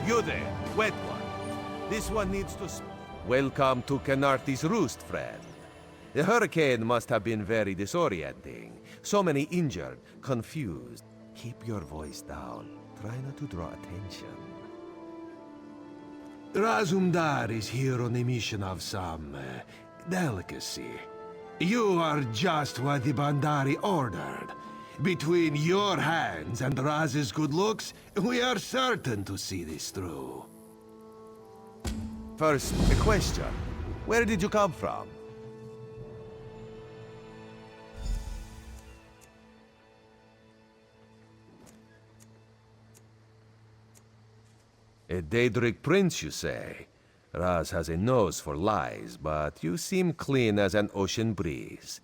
You there, wet one. This one needs to... Welcome to Canarthi's Roost, friend. The hurricane must have been very disorienting. So many injured, confused. Keep your voice down. Try not to draw attention. Razumdar is here on a mission of some delicacy. You are just what the Bandari ordered. Between your hands and Raz's good looks, we are certain to see this through. First, a question. Where did you come from? A Daedric prince, you say? Raz has a nose for lies, but you seem clean as an ocean breeze.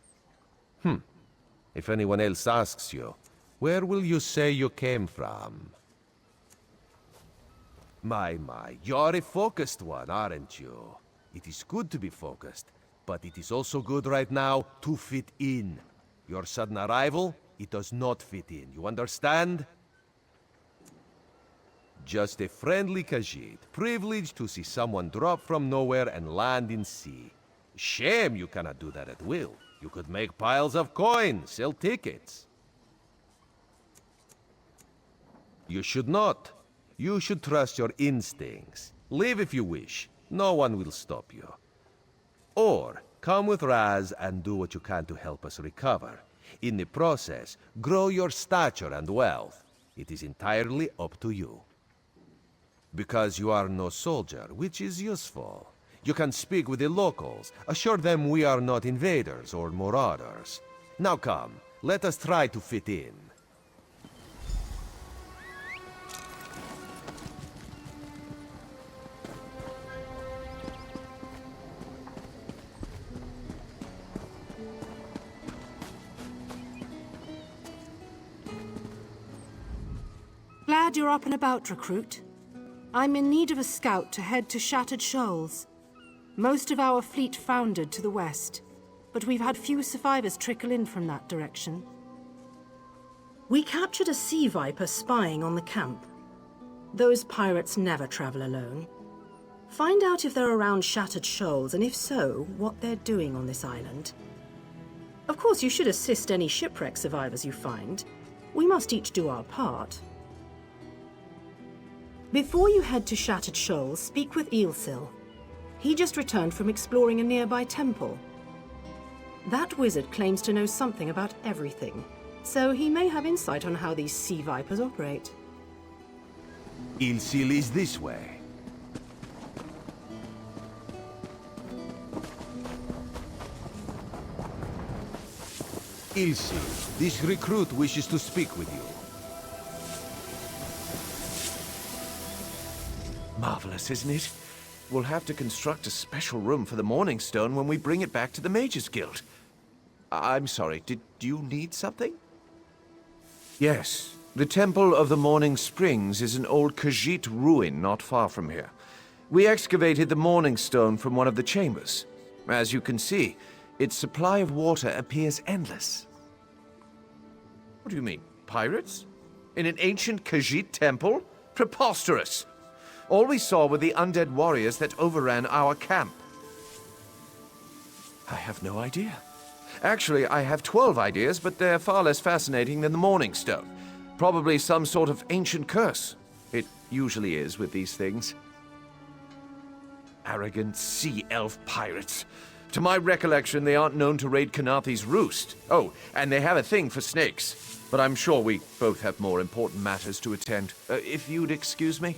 If anyone else asks you, where will you say you came from? My, you're a focused one, aren't you? It is good to be focused, but it is also good right now to fit in. Your sudden arrival, it does not fit in, you understand? Just a friendly Khajiit, privileged to see someone drop from nowhere and land in sea. Shame you cannot do that at will. You could make piles of coins, sell tickets. You should not. You should trust your instincts. Leave if you wish. No one will stop you. Or, come with Raz and do what you can to help us recover. In the process, grow your stature and wealth. It is entirely up to you. Because you are no soldier, which is useful. You can speak with the locals, assure them we are not invaders or marauders. Now come, let us try to fit in. Glad you're up and about, recruit. I'm in need of a scout to head to Shattered Shoals. Most of our fleet foundered to the west, but we've had few survivors trickle in from that direction. We captured a sea viper spying on the camp. Those pirates never travel alone. Find out if they're around Shattered Shoals, and if so, what they're doing on this island. Of course, you should assist any shipwreck survivors you find. We must each do our part. Before you head to Shattered Shoals, speak with Eelsil. He just returned from exploring a nearby temple. That wizard claims to know something about everything, so he may have insight on how these sea vipers operate. Eelsil is this way. Eelsil, this recruit wishes to speak with you. Marvelous, isn't it? We'll have to construct a special room for the Morning Stone when we bring it back to the Mages Guild. I'm sorry, did you need something? Yes. The Temple of the Morning Springs is an old Khajiit ruin not far from here. We excavated the Morning Stone from one of the chambers. As you can see, its supply of water appears endless. What do you mean, pirates? In an ancient Khajiit temple? Preposterous! All we saw were the undead warriors that overran our camp. I have no idea. Actually, I have 12 ideas, but they're far less fascinating than the Morning Stone. Probably some sort of ancient curse. It usually is with these things. Arrogant sea elf pirates. To my recollection, they aren't known to raid Canarthi's Roost. Oh, and they have a thing for snakes. But I'm sure we both have more important matters to attend. If you'd excuse me?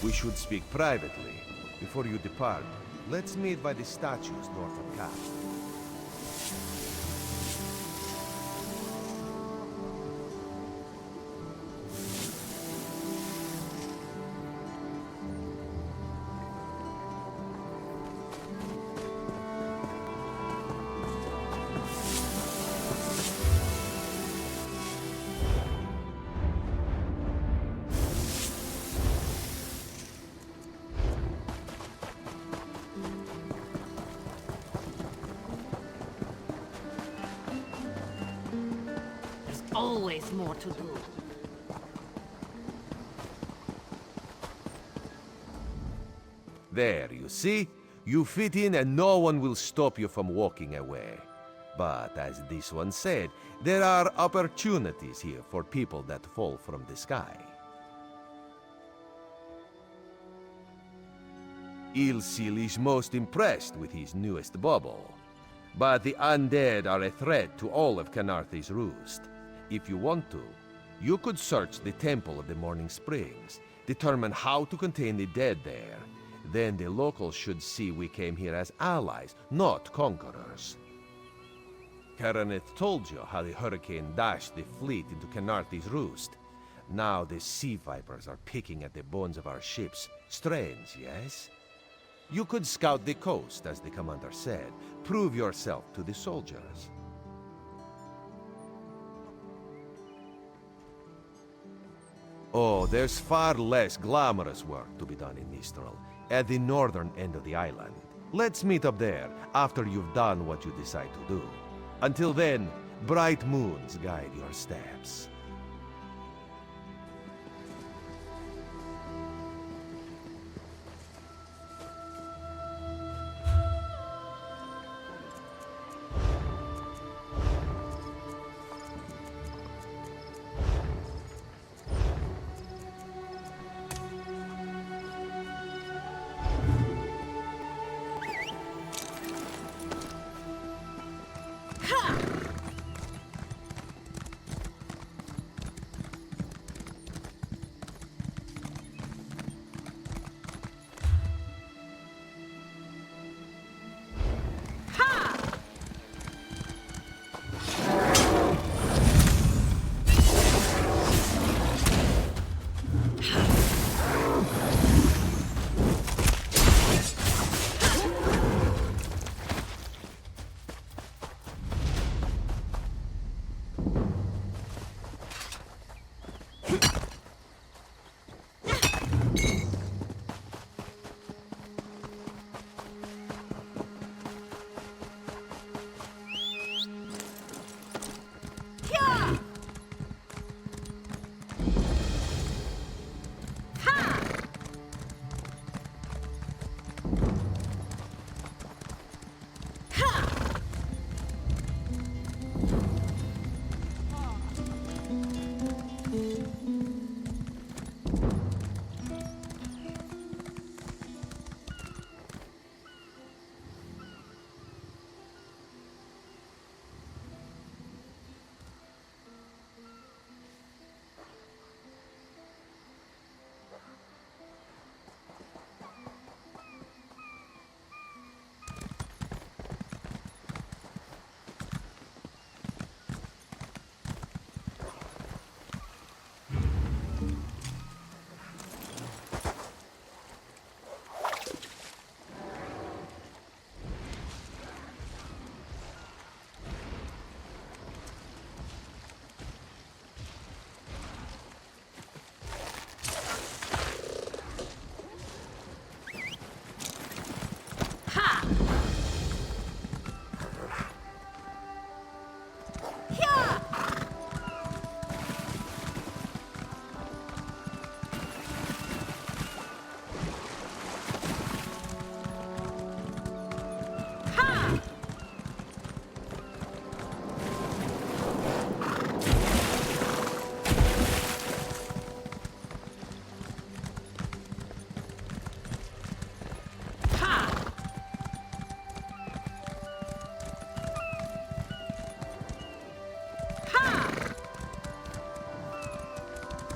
We should speak privately. Before you depart, let's meet by the statues north of camp. always more to do. There, you see? You fit in and no one will stop you from walking away. But as this one said, there are opportunities here for people that fall from the sky. Ilsil is most impressed with his newest bauble. But the undead are a threat to all of Canarthy's Roost. If you want to, you could search the Temple of the Morning Springs, determine how to contain the dead there. Then the locals should see we came here as allies, not conquerors. Karaneth told you how the hurricane dashed the fleet into Canarthy's Roost. Now the sea vipers are picking at the bones of our ships. Strange, yes? You could scout the coast, as the commander said. Prove yourself to the soldiers. Oh, there's far less glamorous work to be done in Mistral, at the northern end of the island. Let's meet up there, after you've done what you decide to do. Until then, bright moons guide your steps.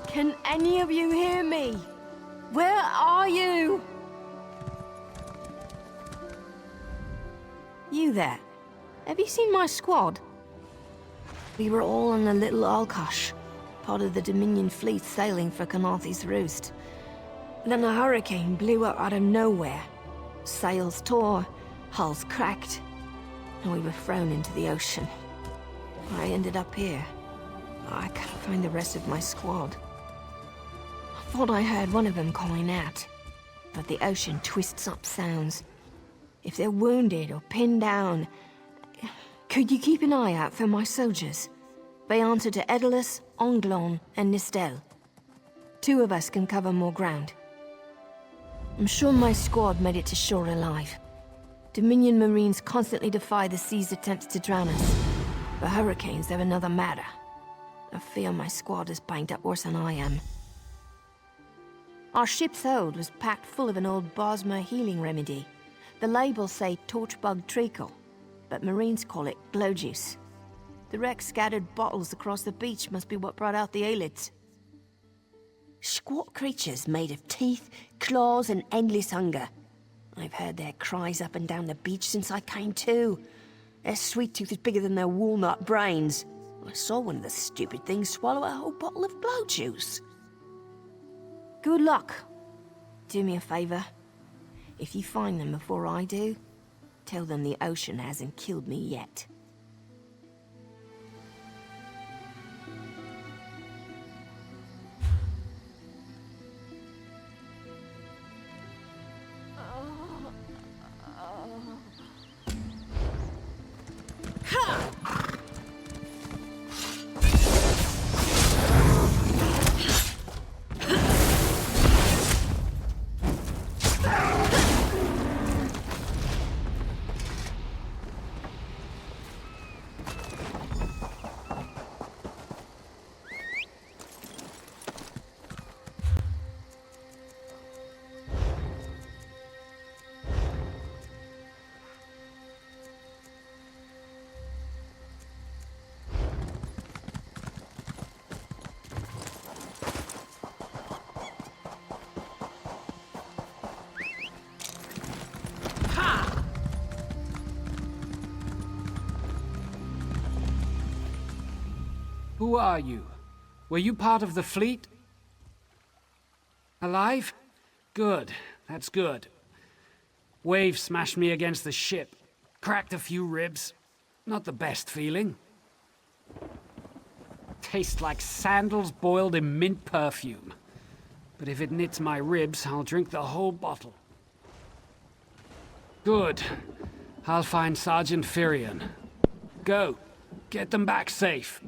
Can any of you hear me? Where are you? You there. Have you seen my squad? We were all on the little Alkosh, part of the Dominion fleet sailing for Canarthy's Roost. Then a hurricane blew up out of nowhere. Sails tore, hulls cracked, and we were thrown into the ocean. I ended up here. I can't find the rest of my squad. I thought I heard one of them calling out, but the ocean twists up sounds. If they're wounded or pinned down, could you keep an eye out for my soldiers? They answer to Edelus, Onglon, and Nistel. 2 of us can cover more ground. I'm sure my squad made it to shore alive. Dominion Marines constantly defy the sea's attempts to drown us. The hurricanes have another matter. I fear my squad is banged up worse than I am. Our ship's hold was packed full of an old Bosmer healing remedy. The labels say torchbug treacle, but Marines call it glow juice. The wreck scattered bottles across the beach must be what brought out the aelids. Squat creatures made of teeth, claws, and endless hunger. I've heard their cries up and down the beach since I came to. Their sweet tooth is bigger than their walnut brains. I saw one of the stupid things swallow a whole bottle of glow juice. Good luck. Do me a favor. If you find them before I do, tell them the ocean hasn't killed me yet. Who are you? Were you part of the fleet? Alive? Good. That's good. Wave smashed me against the ship. Cracked a few ribs. Not the best feeling. Tastes like sandals boiled in mint perfume. But if it knits my ribs, I'll drink the whole bottle. Good. I'll find Sergeant Firion. Go. Get them back safe.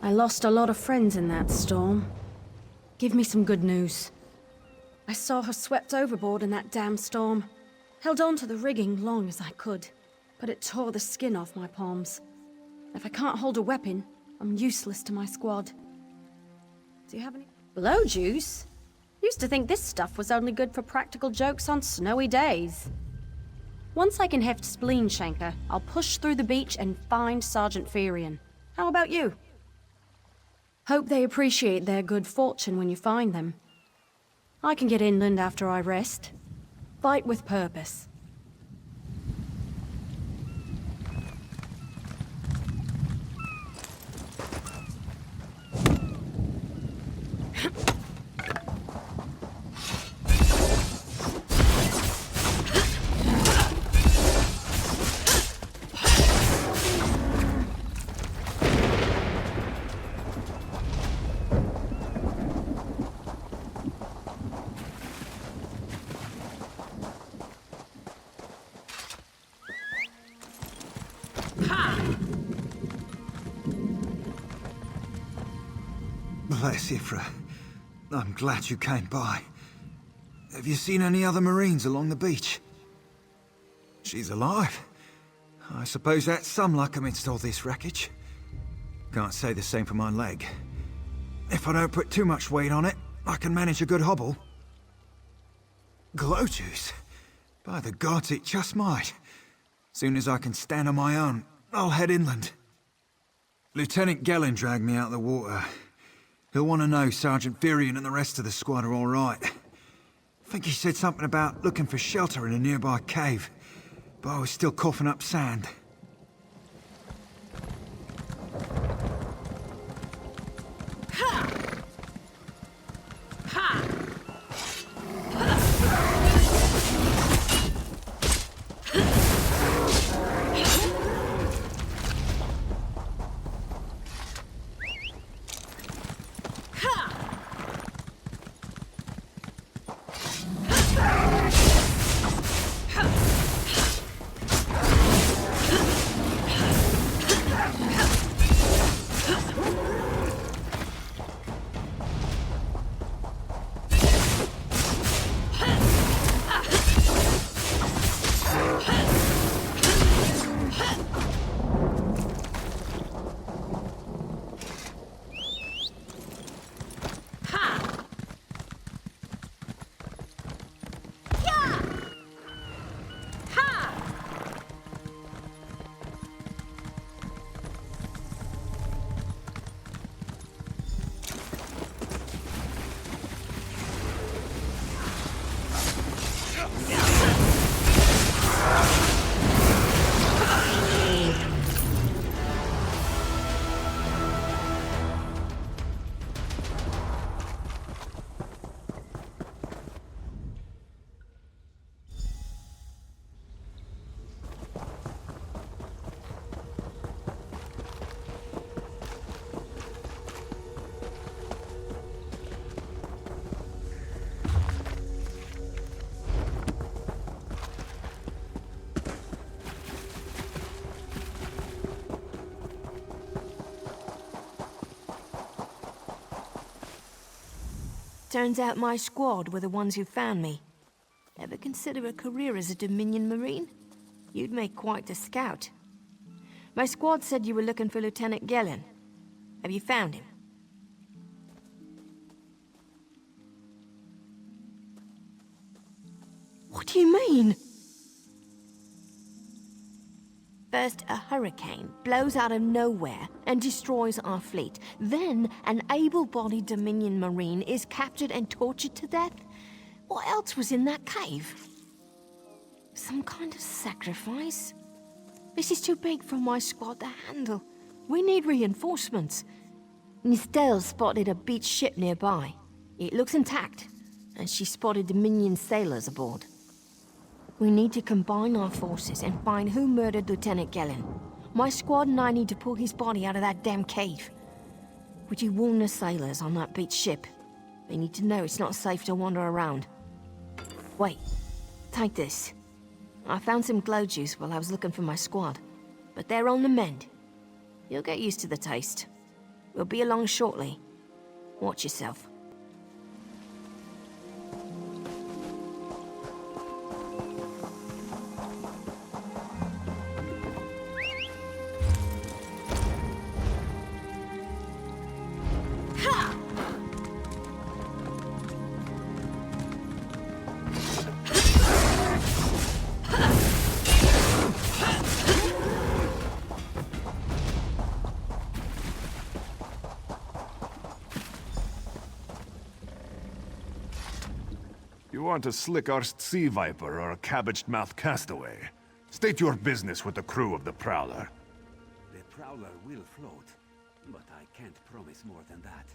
I lost a lot of friends in that storm. Give me some good news. I saw her swept overboard in that damn storm. Held on to the rigging long as I could, but it tore the skin off my palms. If I can't hold a weapon, I'm useless to my squad. Do you have any blow juice? Used to think this stuff was only good for practical jokes on snowy days. Once I can heft Spleen Shanker, I'll push through the beach and find Sergeant Firion. How about you? Hope they appreciate their good fortune when you find them. I can get inland after I rest. Fight with purpose. Cleopatra. I'm glad you came by. Have you seen any other Marines along the beach? She's alive. I suppose that's some luck amidst all this wreckage. Can't say the same for my leg. If I don't put too much weight on it, I can manage a good hobble. Glow juice? By the gods, it just might. Soon as I can stand on my own, I'll head inland. Lieutenant Gellin dragged me out of the water. He'll want to know Sergeant Firion and the rest of the squad are all right. I think he said something about looking for shelter in a nearby cave, but I was still coughing up sand. Turns out my squad were the ones who found me. Ever consider a career as a Dominion Marine? You'd make quite a scout. My squad said you were looking for Lieutenant Gellin. Have you found him? What do you mean? First, a hurricane blows out of nowhere and destroys our fleet. Then, an able-bodied Dominion Marine is captured and tortured to death? What else was in that cave? Some kind of sacrifice? This is too big for my squad to handle. We need reinforcements. Nistel spotted a beached ship nearby. It looks intact, and she spotted Dominion sailors aboard. We need to combine our forces and find who murdered Lieutenant Gellin. My squad and I need to pull his body out of that damn cave. Would you warn the sailors on that beached ship? They need to know it's not safe to wander around. Wait, take this. I found some glow juice while I was looking for my squad, but they're on the mend. You'll get used to the taste. We'll be along shortly. Watch yourself. You want a slick-arsed sea viper or a cabbage-mouthed castaway? State your business with the crew of the Prowler. The Prowler will float, but I can't promise more than that.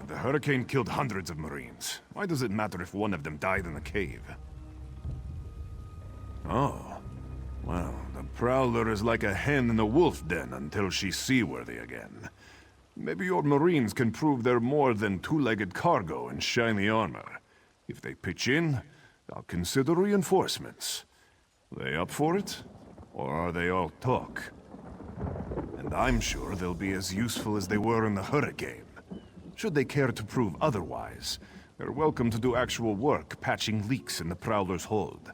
The hurricane killed hundreds of Marines. Why does it matter if one of them died in the cave? Oh. Well, the Prowler is like a hen in a wolf den until she's seaworthy again. Maybe your Marines can prove they're more than two-legged cargo and shiny armor. If they pitch in, I'll consider reinforcements. They up for it? Or are they all talk? And I'm sure they'll be as useful as they were in the Hurricane. Should they care to prove otherwise, they're welcome to do actual work patching leaks in the Prowler's hold.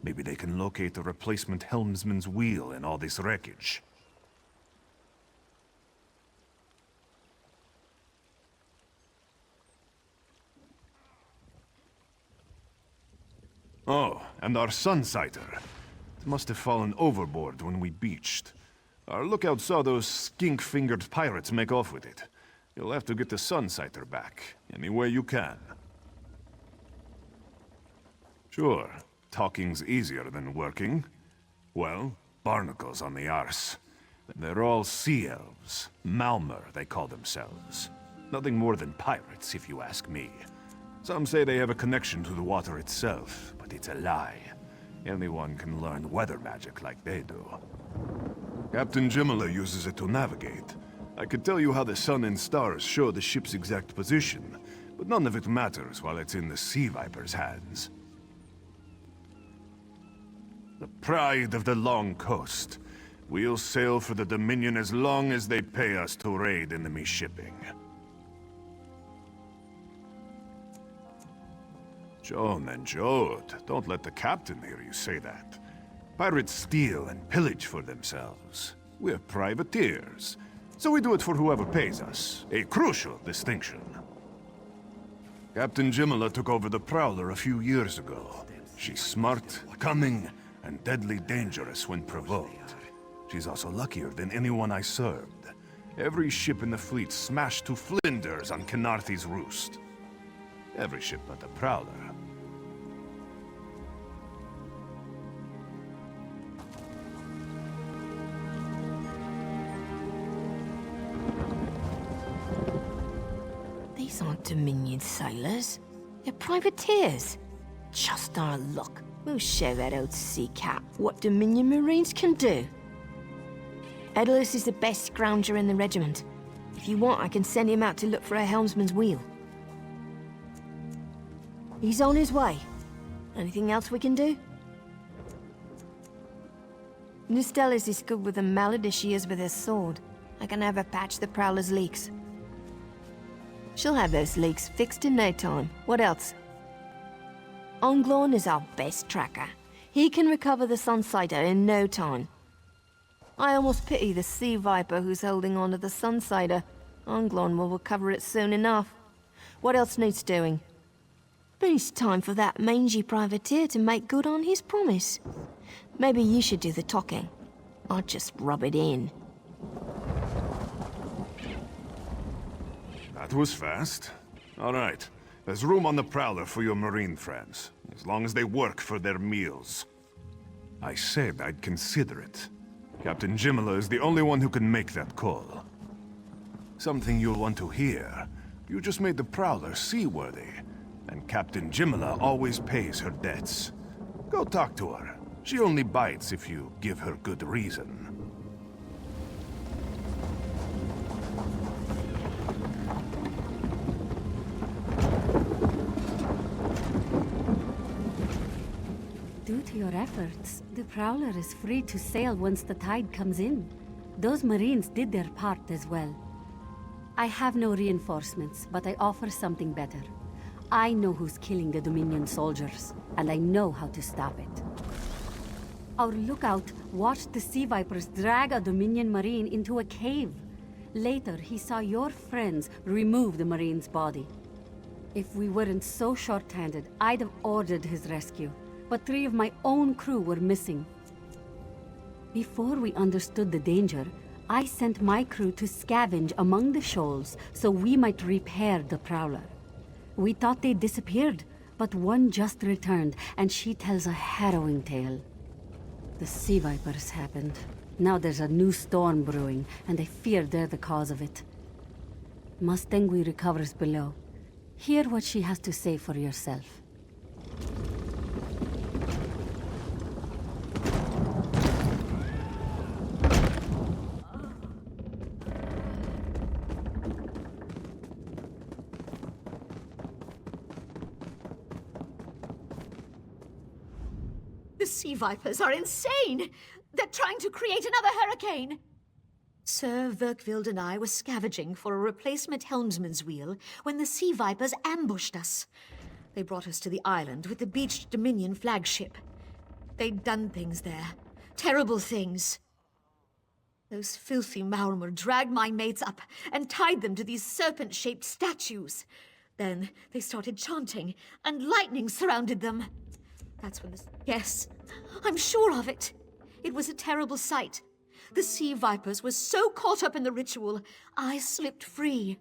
Maybe they can locate a replacement helmsman's wheel in all this wreckage. Oh, and our Sunsighter. It must have fallen overboard when we beached. Our lookout saw those skink-fingered pirates make off with it. You'll have to get the Sunsighter back, any way you can. Sure, talking's easier than working. Well, barnacles on the arse. They're all sea elves. Malmer, they call themselves. Nothing more than pirates, if you ask me. Some say they have a connection to the water itself, but it's a lie. Anyone can learn weather magic like they do. Captain Jimala uses it to navigate. I could tell you how the sun and stars show the ship's exact position, but none of it matters while it's in the Sea Viper's hands. The pride of the Long Coast. We'll sail for the Dominion as long as they pay us to raid enemy shipping. Joan and Jode, don't let the captain hear you say that. Pirates steal and pillage for themselves. We're privateers, so we do it for whoever pays us. A crucial distinction. Captain Jimala took over the Prowler a few years ago. She's smart, cunning, and deadly dangerous when provoked. She's also luckier than anyone I served. Every ship in the fleet smashed to flinders on Khenarthi's roost. Every ship but the Prowler. These aren't Dominion sailors. They're privateers. Just our luck. We'll show that old sea cat what Dominion Marines can do. Edalus is the best scrounger in the regiment. If you want, I can send him out to look for a helmsman's wheel. He's on his way. Anything else we can do? Nistellis is good with a mallet as she is with her sword. I can have her patch the Prowler's leaks. She'll have those leaks fixed in no time. What else? Onglorn is our best tracker. He can recover the Sunsighter in no time. I almost pity the Sea Viper who's holding on to the Sunsighter. Onglorn will recover it soon enough. What else needs doing? But it's time for that mangy privateer to make good on his promise. Maybe you should do the talking. I'll just rub it in. That was fast. All right. There's room on the Prowler for your Marine friends, as long as they work for their meals. I said I'd consider it. Captain Jimala is the only one who can make that call. Something you'll want to hear. You just made the Prowler seaworthy, and Captain Jimala always pays her debts. Go talk to her. She only bites if you give her good reason. Due to your efforts, the Prowler is free to sail once the tide comes in. Those Marines did their part as well. I have no reinforcements, but I offer something better. I know who's killing the Dominion soldiers, and I know how to stop it. Our lookout watched the Sea Vipers drag a Dominion Marine into a cave. Later, he saw your friends remove the Marine's body. If we weren't so short-handed, I'd have ordered his rescue. But 3 of my own crew were missing. Before we understood the danger, I sent my crew to scavenge among the shoals so we might repair the Prowler. We thought they disappeared, but one just returned, and she tells a harrowing tale. The Sea Vipers happened. Now there's a new storm brewing, and I fear they're the cause of it. Mustangui recovers below. Hear what she has to say for yourself. The sea vipers are insane! They're trying to create another hurricane! Sir Verkvild and I were scavenging for a replacement helmsman's wheel when the sea vipers ambushed us. They brought us to the island with the beached Dominion flagship. They'd done things there. Terrible things. Those filthy Maormer dragged my mates up and tied them to these serpent-shaped statues. Then they started chanting, and lightning surrounded them. That's when Yes, I'm sure of it. It was a terrible sight. The sea vipers were so caught up in the ritual, I slipped free.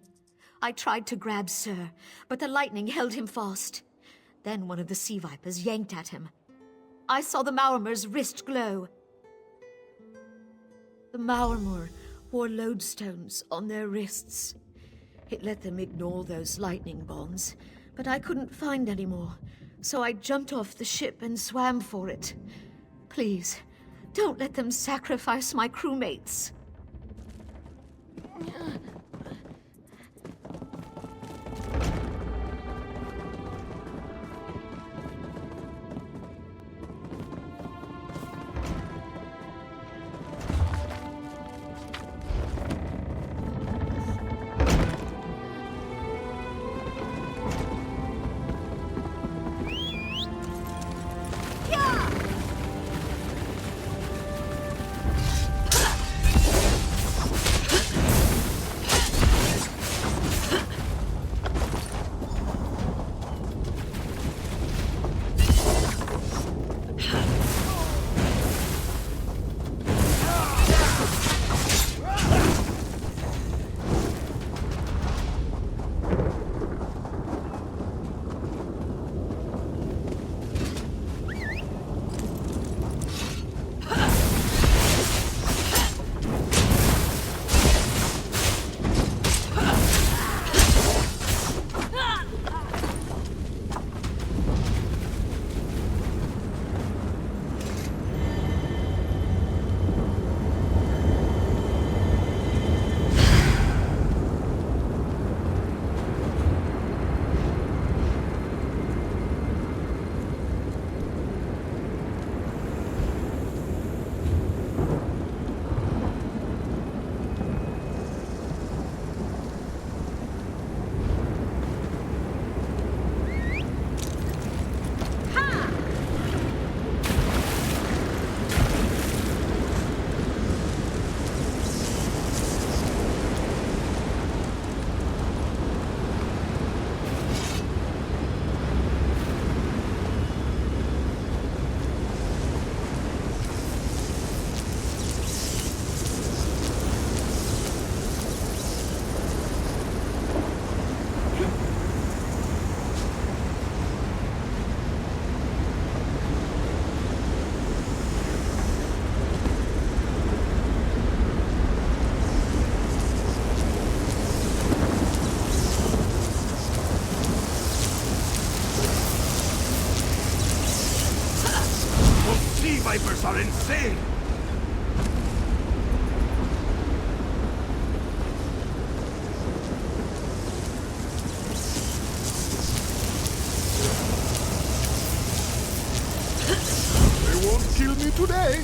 I tried to grab Sir, but the lightning held him fast. Then one of the sea vipers yanked at him. I saw the Maormer's wrist glow. The Maormer wore lodestones on their wrists. It let them ignore those lightning bonds, but I couldn't find any more, so I jumped off the ship and swam for it. Please, don't let them sacrifice my crewmates. Vipers are insane! They won't kill me today!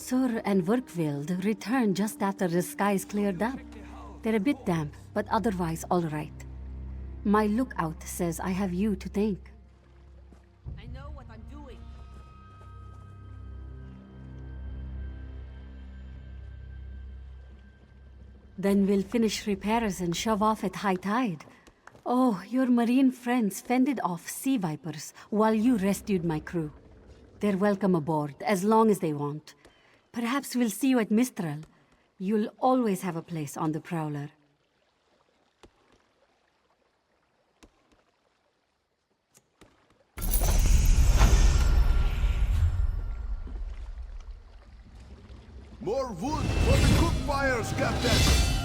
Sur and Verkvild returned just after the skies cleared up. They're a bit damp, but otherwise all right. My lookout says I have you to thank. I know what I'm doing. Then we'll finish repairs and shove off at high tide. Oh, your marine friends fended off sea vipers while you rescued my crew. They're welcome aboard, as long as they want. Perhaps we'll see you at Mistral. You'll always have a place on the Prowler. More wood for the cook fires, Captain!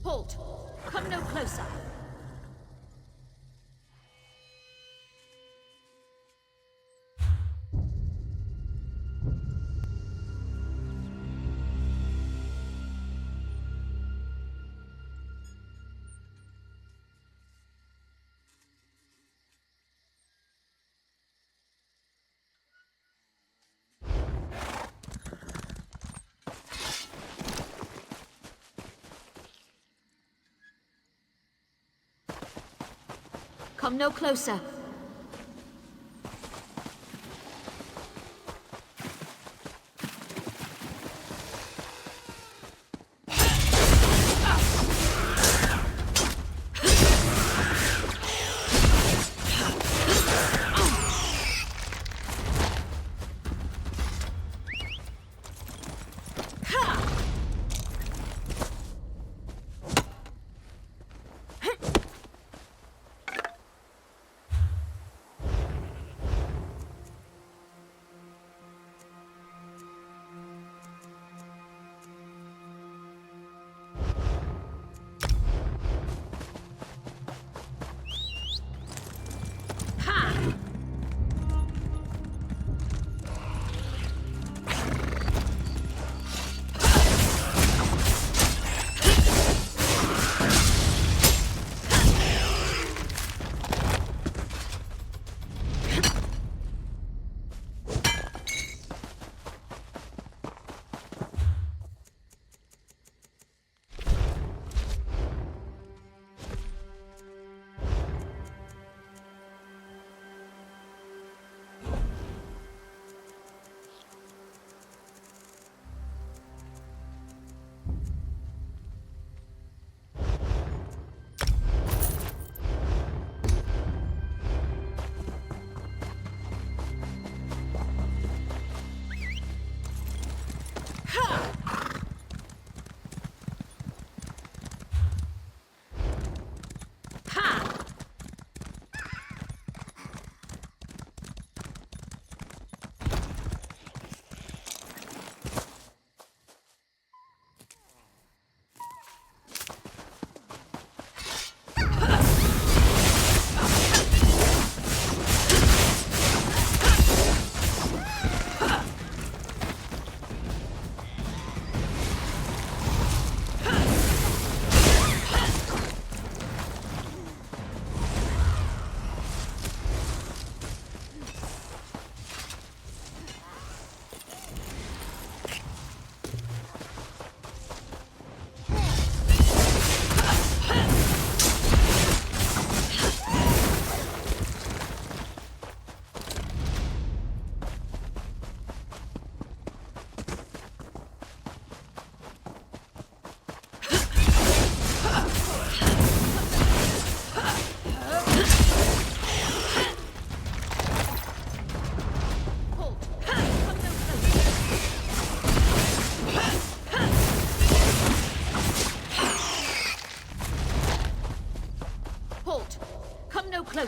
Halt! Come no closer. Come no closer.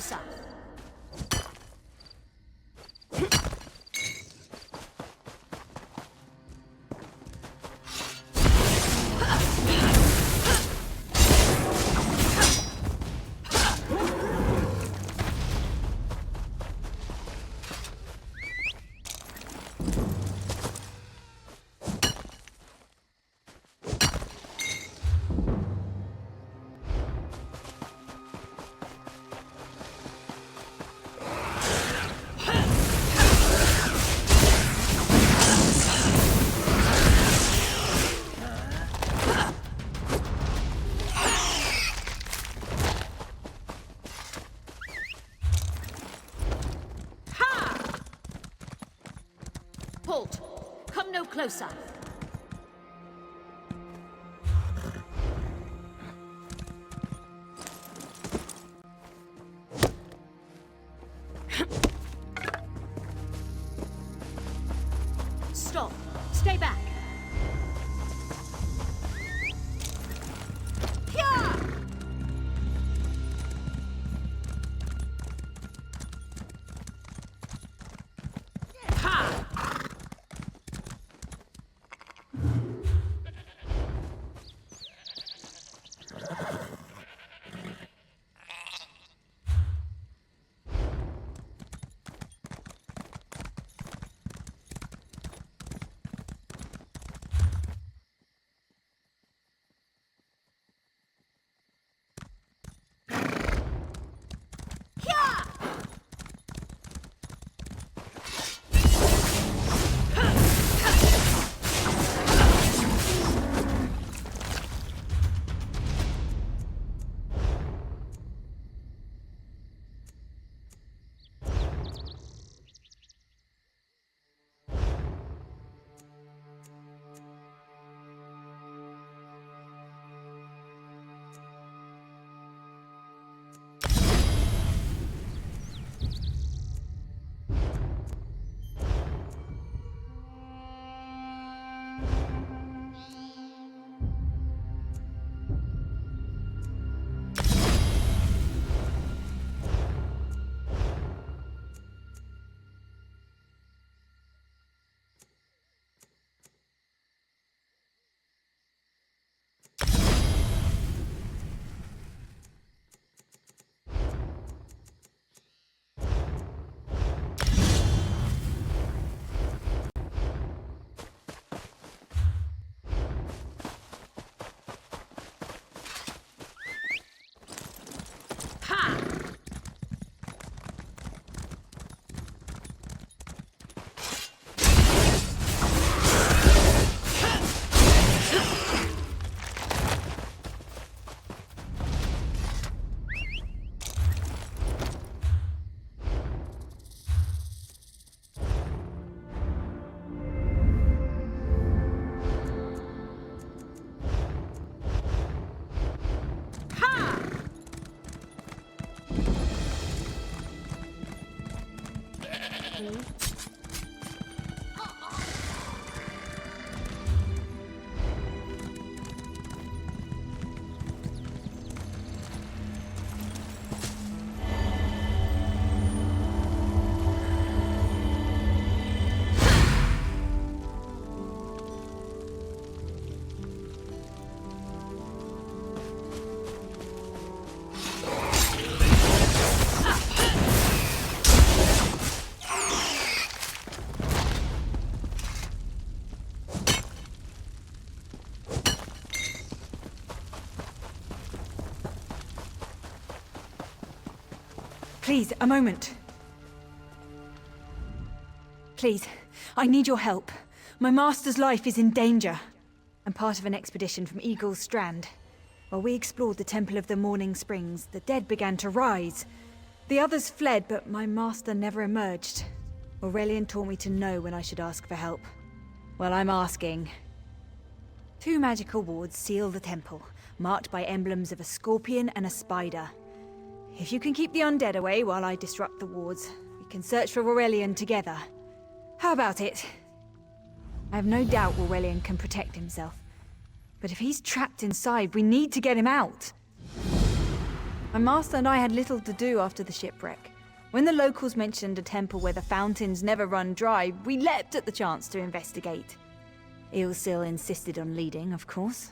closer. Halt! Come no closer. Stop. Stay back. Please, a moment. Please, I need your help. My master's life is in danger. I'm part of an expedition from Eagle's Strand. While we explored the Temple of the Morning Springs, the dead began to rise. The others fled, but my master never emerged. Aurelian taught me to know when I should ask for help. Well, I'm asking. 2 magical wards seal the temple, marked by emblems of a scorpion and a spider. If you can keep the undead away while I disrupt the wards, we can search for Aurelian together. How about it? I have no doubt Aurelian can protect himself. But if he's trapped inside, we need to get him out. My master and I had little to do after the shipwreck. When the locals mentioned a temple where the fountains never run dry, we leapt at the chance to investigate. Eilsil insisted on leading, of course.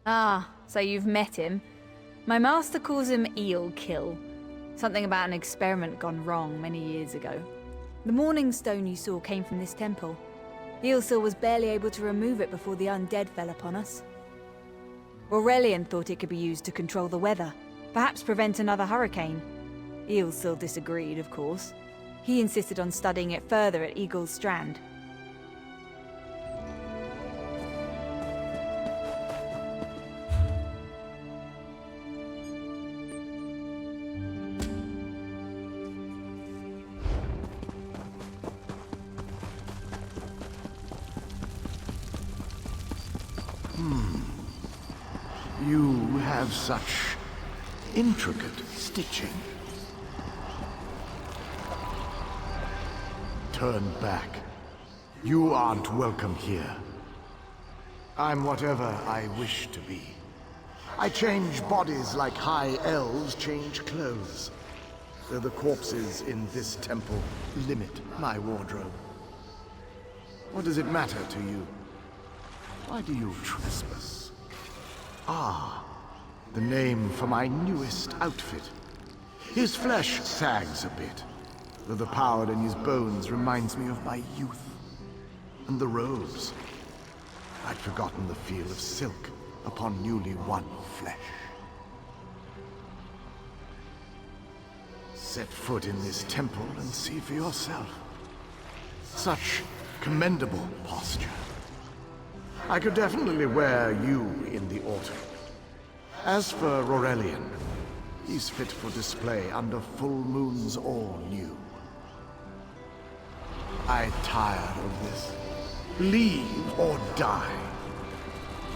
Ah, so you've met him. My master calls him Eelkill. Something about an experiment gone wrong many years ago. The Morning Stone you saw came from this temple. Eilsil was barely able to remove it before the undead fell upon us. Aurelian thought it could be used to control the weather, perhaps prevent another hurricane. Eilsil disagreed, of course. He insisted on studying it further at Eagle's Strand. You have such intricate stitching. Turn back. You aren't welcome here. I'm whatever I wish to be. I change bodies like high elves change clothes. Though the corpses in this temple limit my wardrobe. What does it matter to you? Why do you trespass? Ah, the name for my newest outfit. His flesh sags a bit, though the power in his bones reminds me of my youth. And the robes. I'd forgotten the feel of silk upon newly won flesh. Set foot in this temple and see for yourself. Such commendable posture. I could definitely wear you in the autumn. As for Aurelian, he's fit for display under full moons all new. I'm tired of this. Leave or die.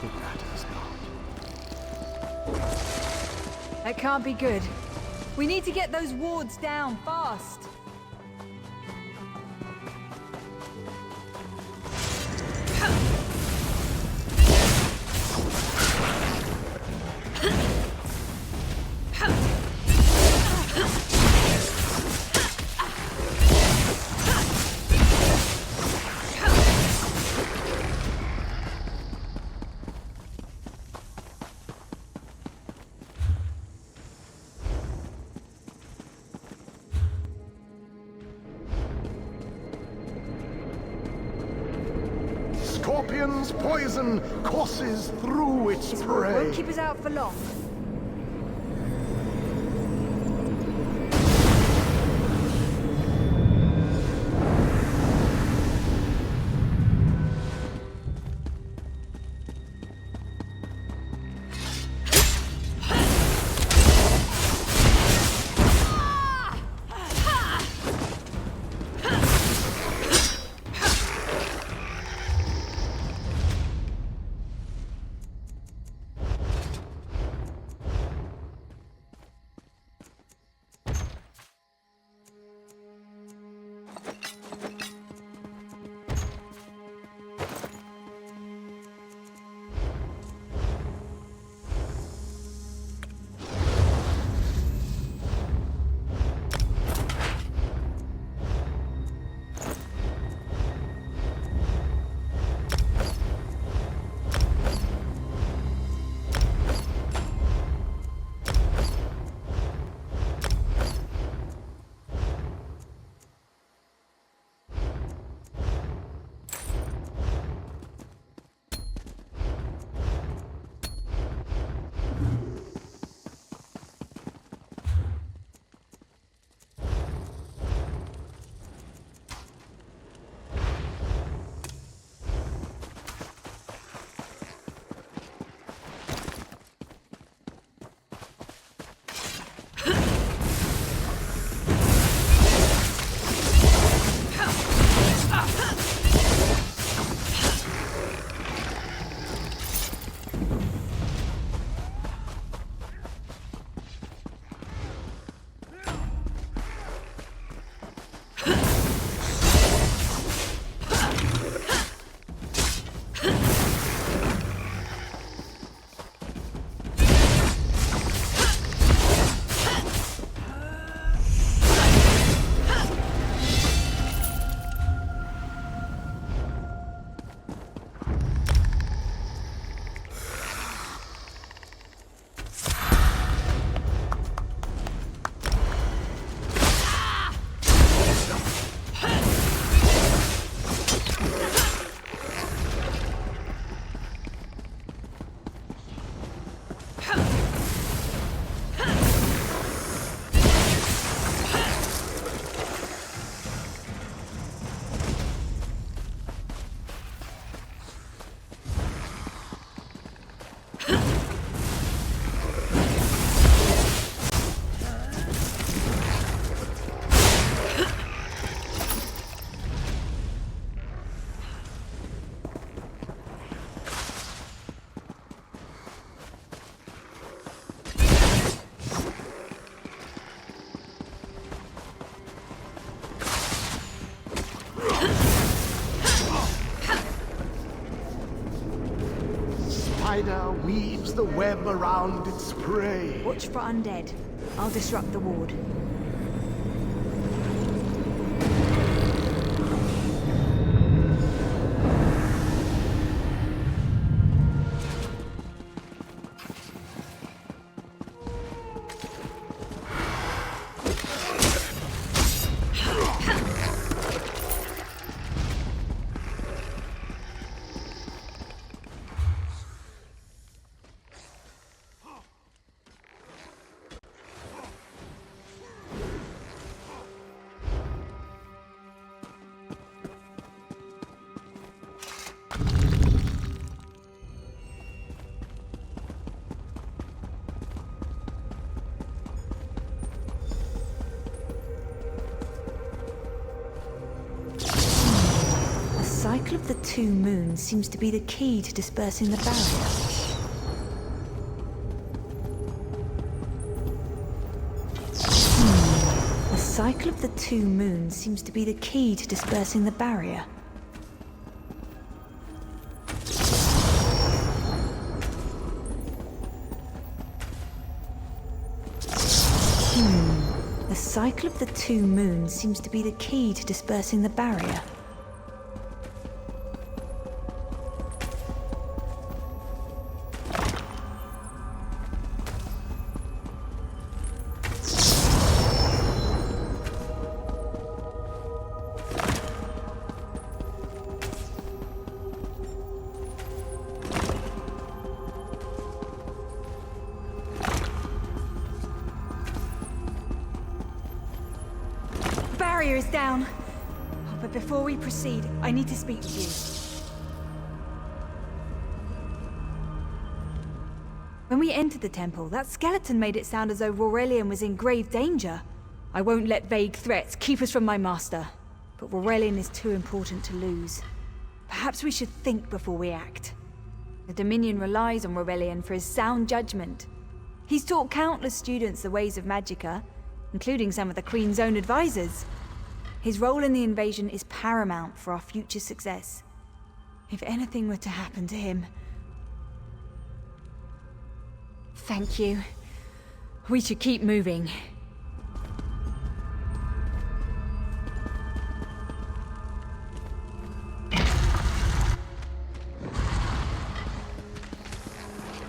It matters not. That can't be good. We need to get those wards down fast. Scorpion's poison courses through its prey. Won't keep us out for long. spider weaves the web around its prey. Watch for undead. I'll disrupt the ward. The cycle of the two moons seems to be the key to dispersing the barrier. The cycle of the two moons seems to be the key to dispersing the barrier. The cycle of the two moons seems to be the key to dispersing the barrier. Barrier is down. But before we proceed, I need to speak with you. When we entered the temple, that skeleton made it sound as though Aurelian was in grave danger. I won't let vague threats keep us from my master. But Aurelian is too important to lose. Perhaps we should think before we act. The Dominion relies on Aurelian for his sound judgment. He's taught countless students the ways of Magicka, including some of the Queen's own advisors. His role in the invasion is paramount for our future success. If anything were to happen to him... Thank you. We should keep moving.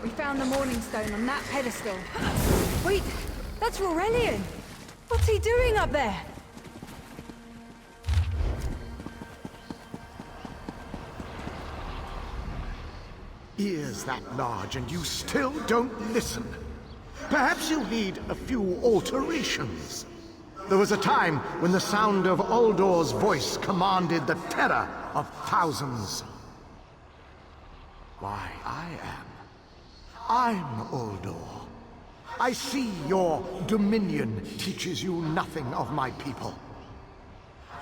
We found the Morning Stone on that pedestal. Wait, that's Aurelian! What's he doing up there? Ears that large and you still don't listen. Perhaps you need a few alterations. There was a time when the sound of Uldor's voice commanded the terror of thousands. Why, I'm Uldor. I see your Dominion teaches you nothing of my people.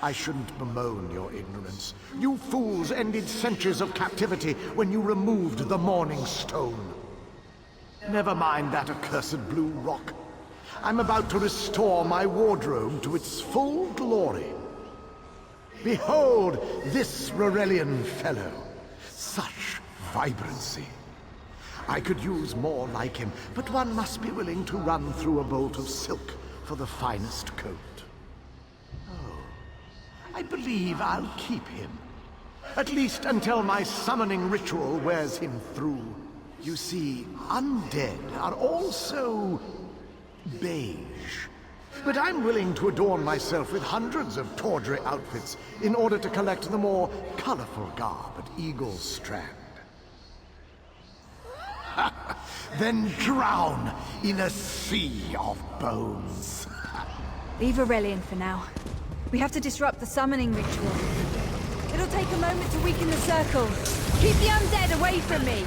I shouldn't bemoan your ignorance. You fools ended centuries of captivity when you removed the Morning Stone. Never mind that accursed blue rock. I'm about to restore my wardrobe to its full glory. Behold this Aurelian fellow. Such vibrancy. I could use more like him, but one must be willing to run through a bolt of silk for the finest coat. I believe I'll keep him. At least until my summoning ritual wears him through. You see, undead are also beige. But I'm willing to adorn myself with hundreds of tawdry outfits in order to collect the more colorful garb at Eagle's Strand. Then drown in a sea of bones. Leave Aurelian for now. We have to disrupt the summoning ritual. It'll take a moment to weaken the circle. Keep the undead away from me!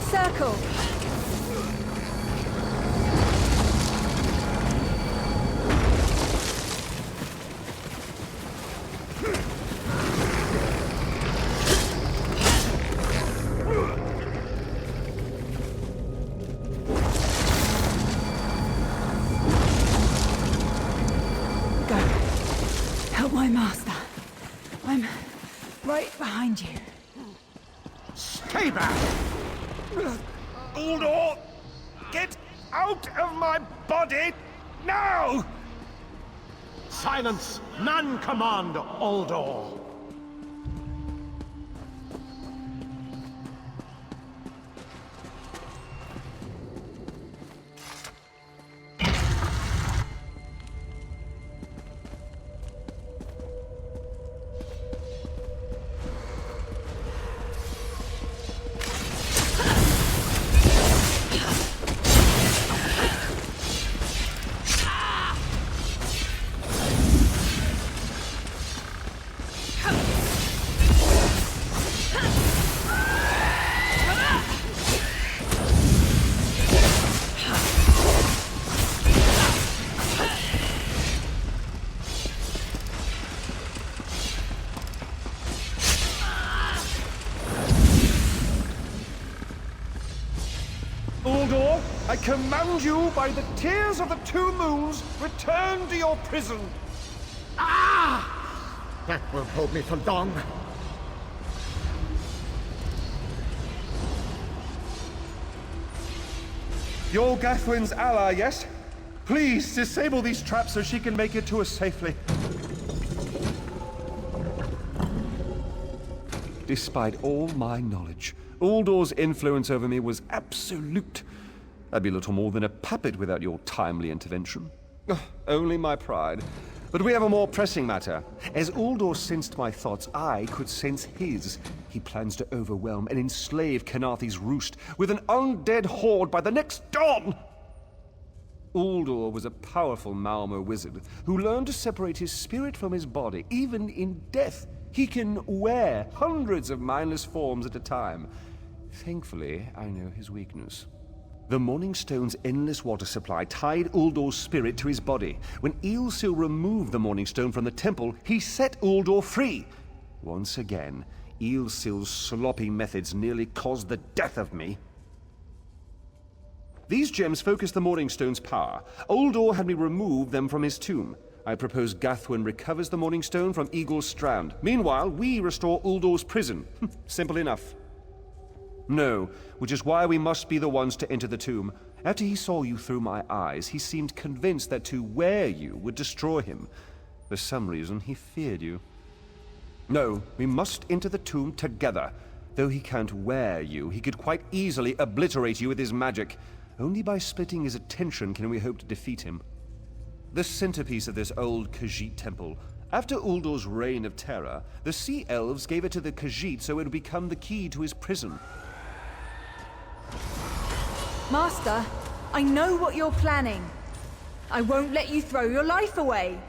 circle! Go. Help my master. I'm right behind you. Stay back! Uldor! Get out of my body now! Silence! None command Uldor! Uldor, I command you by the tears of the two moons, return to your prison. That won't hold me for long. You're Gathwin's ally, yes? Please disable these traps so she can make it to us safely. Despite all my knowledge, Uldor's influence over me was absolute. I'd be little more than a puppet without your timely intervention. Only my pride. But we have a more pressing matter. As Uldor sensed my thoughts, I could sense his. He plans to overwhelm and enslave Kenarthi's roost with an undead horde by the next dawn! Uldor was a powerful Malmer wizard who learned to separate his spirit from his body, even in death. He can wear hundreds of mindless forms at a time. Thankfully, I know his weakness. The Morning Stone's endless water supply tied Uldor's spirit to his body. When Eilsil removed the Morning Stone from the temple, he set Uldor free. Once again, Eilsil's sloppy methods nearly caused the death of me. These gems focus the Morning Stone's power. Uldor had me remove them from his tomb. I propose Gathwin recovers the Morning Stone from Eagle's Strand. Meanwhile, we restore Uldor's prison. Simple enough. No, which is why we must be the ones to enter the tomb. After he saw you through my eyes, he seemed convinced that to wear you would destroy him. For some reason, he feared you. No, we must enter the tomb together. Though he can't wear you, he could quite easily obliterate you with his magic. Only by splitting his attention can we hope to defeat him. The centerpiece of this old Khajiit temple. After Uldor's reign of terror, the Sea Elves gave it to the Khajiit so it would become the key to his prison. Master, I know what you're planning. I won't let you throw your life away.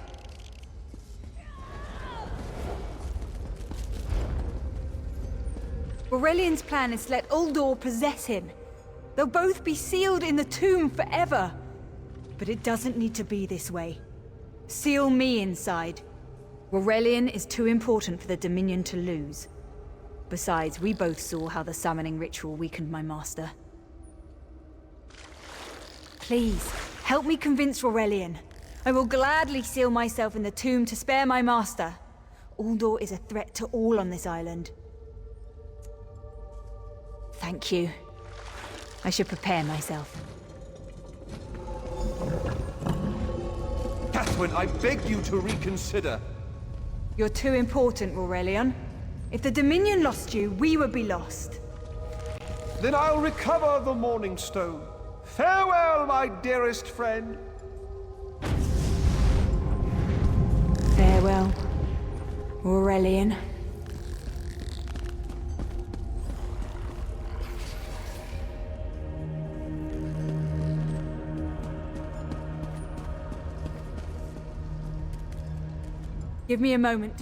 Aurelian's plan is to let Uldor possess him. They'll both be sealed in the tomb forever. But it doesn't need to be this way. Seal me inside. Aurelian is too important for the Dominion to lose. Besides, we both saw how the summoning ritual weakened my master. Please, help me convince Aurelian. I will gladly seal myself in the tomb to spare my master. Uldor is a threat to all on this island. Thank you. I should prepare myself. Gathwin, I beg you to reconsider. You're too important, Aurelian. If the Dominion lost you, we would be lost. Then I'll recover the Morning Stone. Farewell, my dearest friend. Farewell, Aurelian. Give me a moment.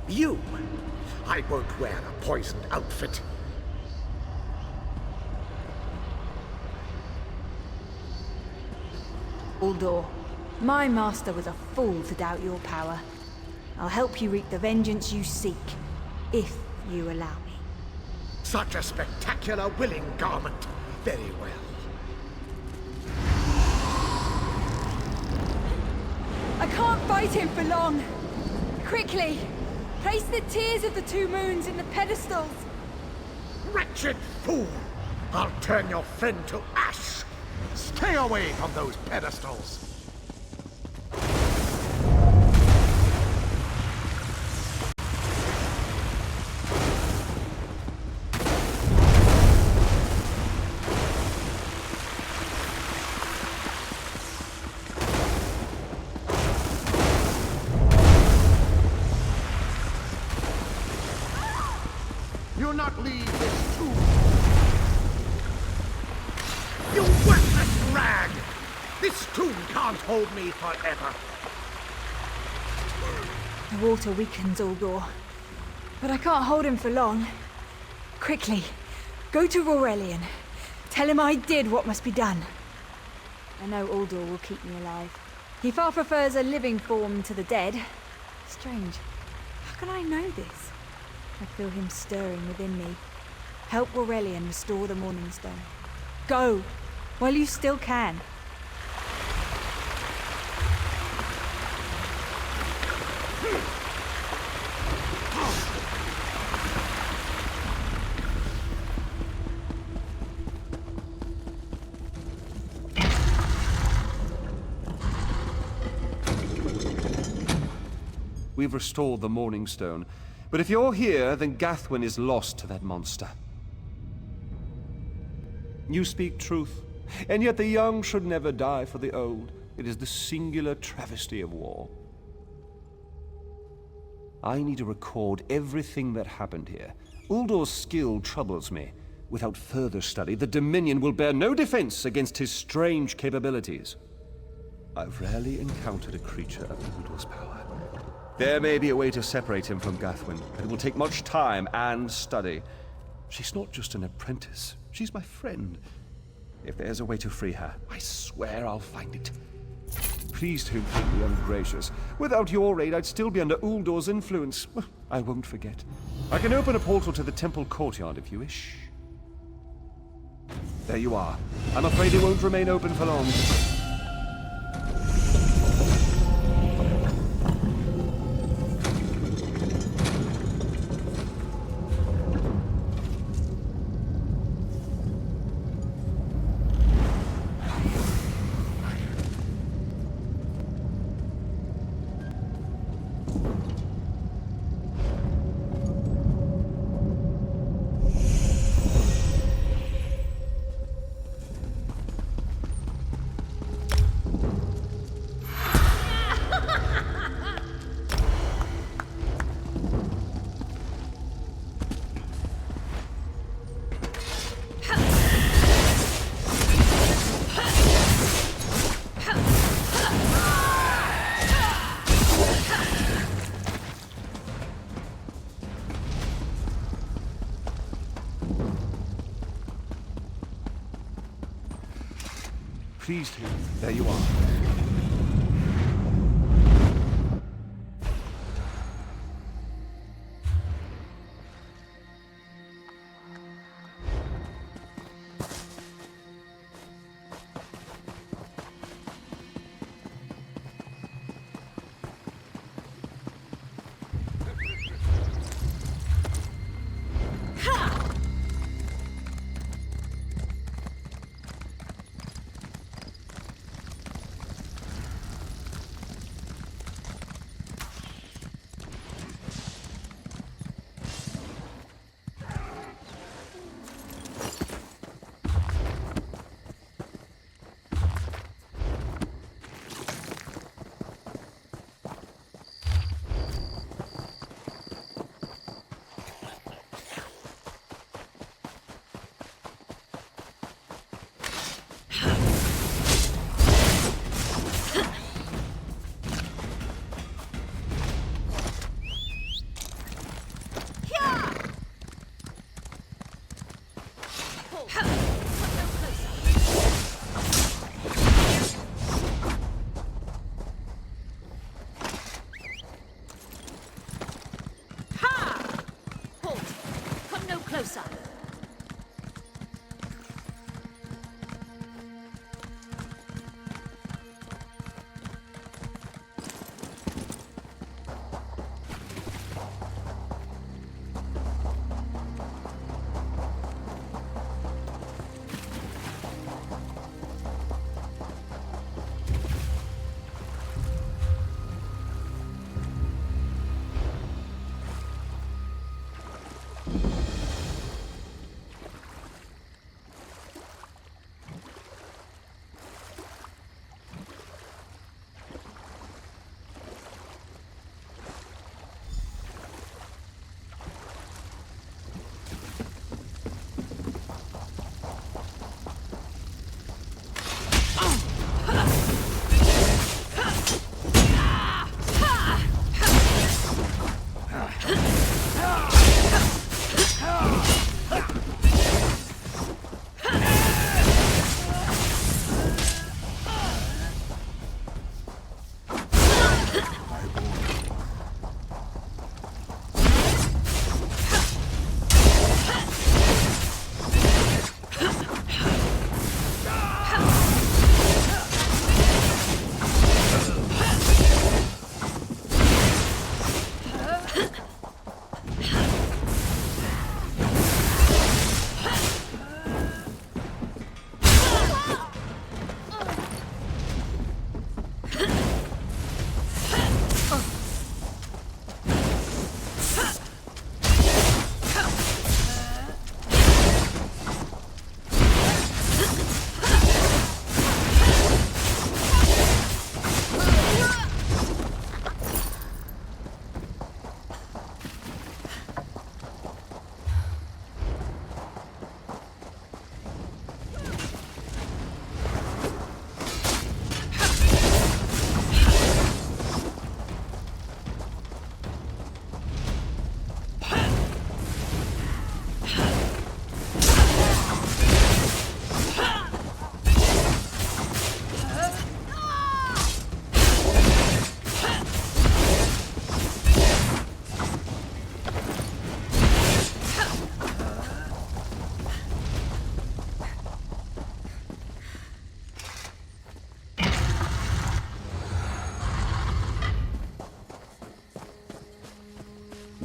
You! I won't wear a poisoned outfit. Uldor, my master was a fool to doubt your power. I'll help you wreak the vengeance you seek, if you allow me. Such a spectacular willing garment. Very well. I can't fight him for long. Quickly, place the tears of the two moons in the pedestals. Wretched fool! I'll turn your friend to ash! Stay away from those pedestals! You'll not leave this tomb! You worthless rag! This tomb can't hold me forever! The water weakens Uldor, but I can't hold him for long. Quickly, go to Aurelian. Tell him I did what must be done. I know Uldor will keep me alive. He far prefers a living form to the dead. Strange. How can I know this? I feel him stirring within me. Help Aurelian restore the Morningstone. Go, while you still can. We've restored the Morningstone. But if you're here, then Gathwin is lost to that monster. You speak truth, and yet the young should never die for the old. It is the singular travesty of war. I need to record everything that happened here. Uldor's skill troubles me. Without further study, the Dominion will bear no defense against his strange capabilities. I've rarely encountered a creature of Uldor's power. There may be a way to separate him from Gathwin, but it will take much time and study. She's not just an apprentice, she's my friend. If there's a way to free her, I swear I'll find it. Please don't think me ungracious. Without your aid, I'd still be under Uldor's influence. I won't forget. I can open a portal to the temple courtyard if you wish. There you are. I'm afraid it won't remain open for long. Pleased to. There you are.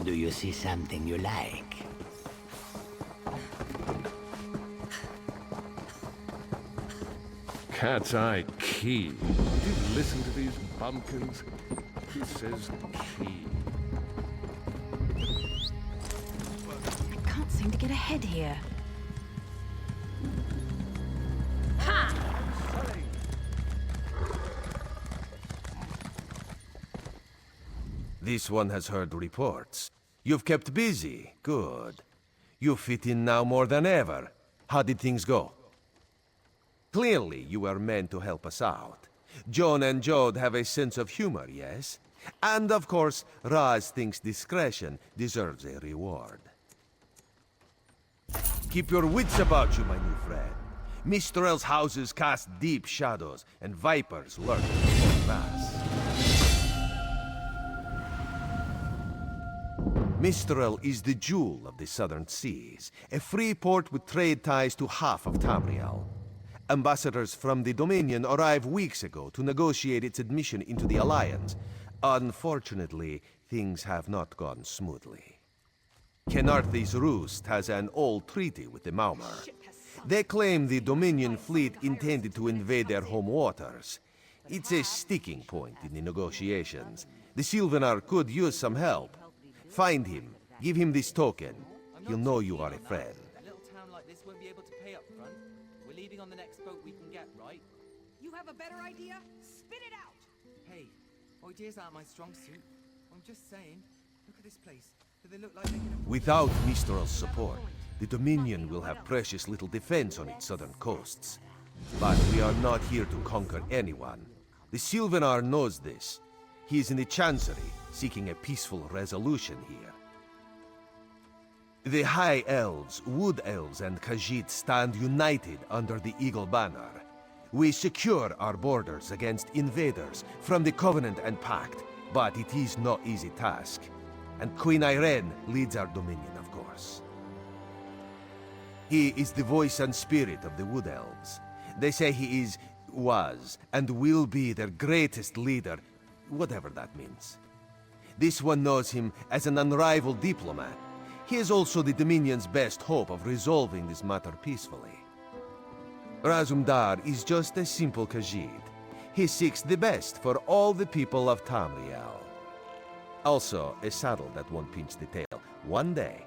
Do you see something you like? Cat's Eye Key. Do you listen to these bumpkins? He says key. I can't seem to get ahead here. This one has heard reports. You've kept busy. Good. You fit in now more than ever. How did things go? Clearly, you were meant to help us out. Joan and Jode have a sense of humor, yes? And of course, Raz thinks discretion deserves a reward. Keep your wits about you, my new friend. Mistral's houses cast deep shadows, and vipers lurk in the grass. Mistral is the jewel of the southern seas, a free port with trade ties to half of Tamriel. Ambassadors from the Dominion arrived weeks ago to negotiate its admission into the Alliance. Unfortunately, things have not gone smoothly. Kenarthi's Roost has an old treaty with the Maumar. They claim the Dominion fleet intended to invade their home waters. It's a sticking point in the negotiations. The Sylvanar could use some help. Find him. Give him this token. He'll know you are a friend. A little town like this won't be able to pay up front. We're leaving on the next boat we can get, right? You have a better idea? Spit it out! Hey, ideas aren't my strong suit. I'm just saying. Look at this place. Do they look like they can... Without Mistral's support, the Dominion will have precious little defense on its southern coasts. But we are not here to conquer anyone. The Sylvanar knows this. He is in the Chancery, seeking a peaceful resolution here. The High Elves, Wood Elves, and Khajiit stand united under the Eagle Banner. We secure our borders against invaders from the Covenant and Pact, but it is no easy task. And Queen Irene leads our dominion, of course. He is the voice and spirit of the Wood Elves. They say he was, and will be their greatest leader, whatever that means. This one knows him as an unrivaled diplomat. He is also the Dominion's best hope of resolving this matter peacefully. Razumdar is just a simple Khajiit. He seeks the best for all the people of Tamriel. Also, a saddle that won't pinch the tail one day.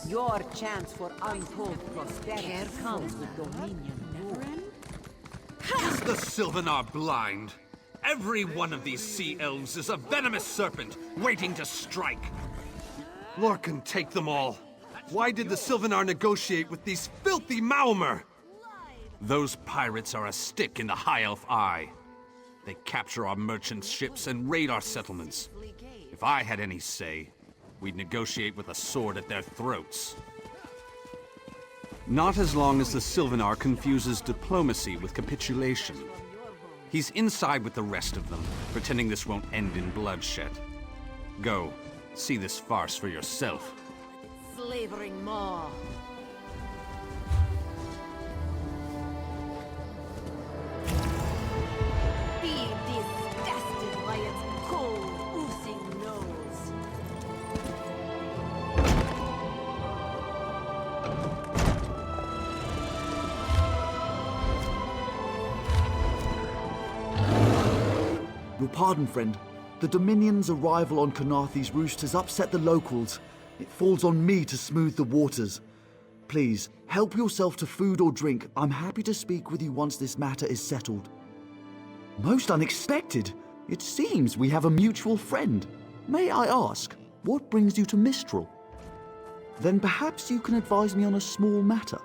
Your chance for untold prosperity comes with Dominion rule. Is the Sylvanar blind? Every one of these sea elves is a venomous serpent waiting to strike. Lorcan, take them all. Why did the Sylvanar negotiate with these filthy Maumar? Those pirates are a stick in the High Elf eye. They capture our merchants' ships and raid our settlements. If I had any say, we'd negotiate with a sword at their throats. Not as long as the Sylvanar confuses diplomacy with capitulation. He's inside with the rest of them, pretending this won't end in bloodshed. Go. See this farce for yourself. Slavering maw. Be disgusted by its cold, oozing nose. Your pardon, friend. The Dominion's arrival on Kanathe's roost has upset the locals. It falls on me to smooth the waters. Please, help yourself to food or drink. I'm happy to speak with you once this matter is settled. Most unexpected. It seems we have a mutual friend. May I ask, what brings you to Mistral? Then perhaps you can advise me on a small matter.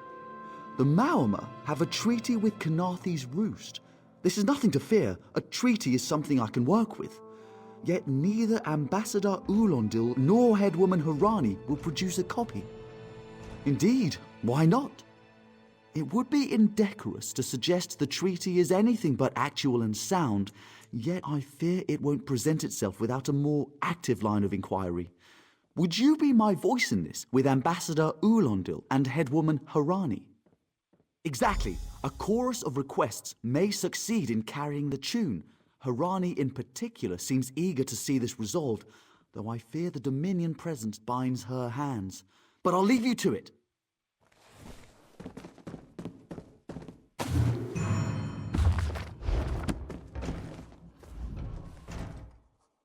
The Maormer have a treaty with Kanathe's roost. This is nothing to fear. A treaty is something I can work with. Yet neither Ambassador Ulondil nor Headwoman Harani will produce a copy. Indeed, why not? It would be indecorous to suggest the treaty is anything but actual and sound, yet I fear it won't present itself without a more active line of inquiry. Would you be my voice in this with Ambassador Ulondil and Headwoman Harani? Exactly. A chorus of requests may succeed in carrying the tune. Harani in particular seems eager to see this resolved, though I fear the Dominion presence binds her hands. But I'll leave you to it.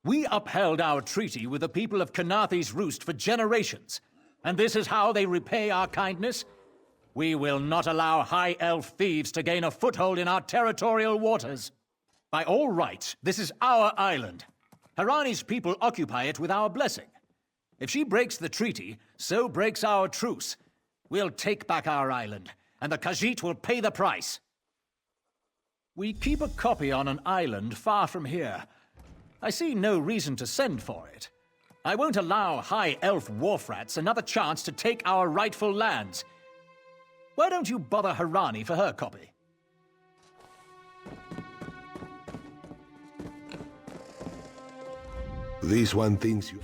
We upheld our treaty with the people of Kanathe's Roost for generations, and this is how they repay our kindness? We will not allow High Elf thieves to gain a foothold in our territorial waters. By all rights, this is our island. Harani's people occupy it with our blessing. If she breaks the treaty, so breaks our truce. We'll take back our island, and the Khajiit will pay the price. We keep a copy on an island far from here. I see no reason to send for it. I won't allow High Elf wharf-rats another chance to take our rightful lands. Why don't you bother Harani for her copy? This one thinks you...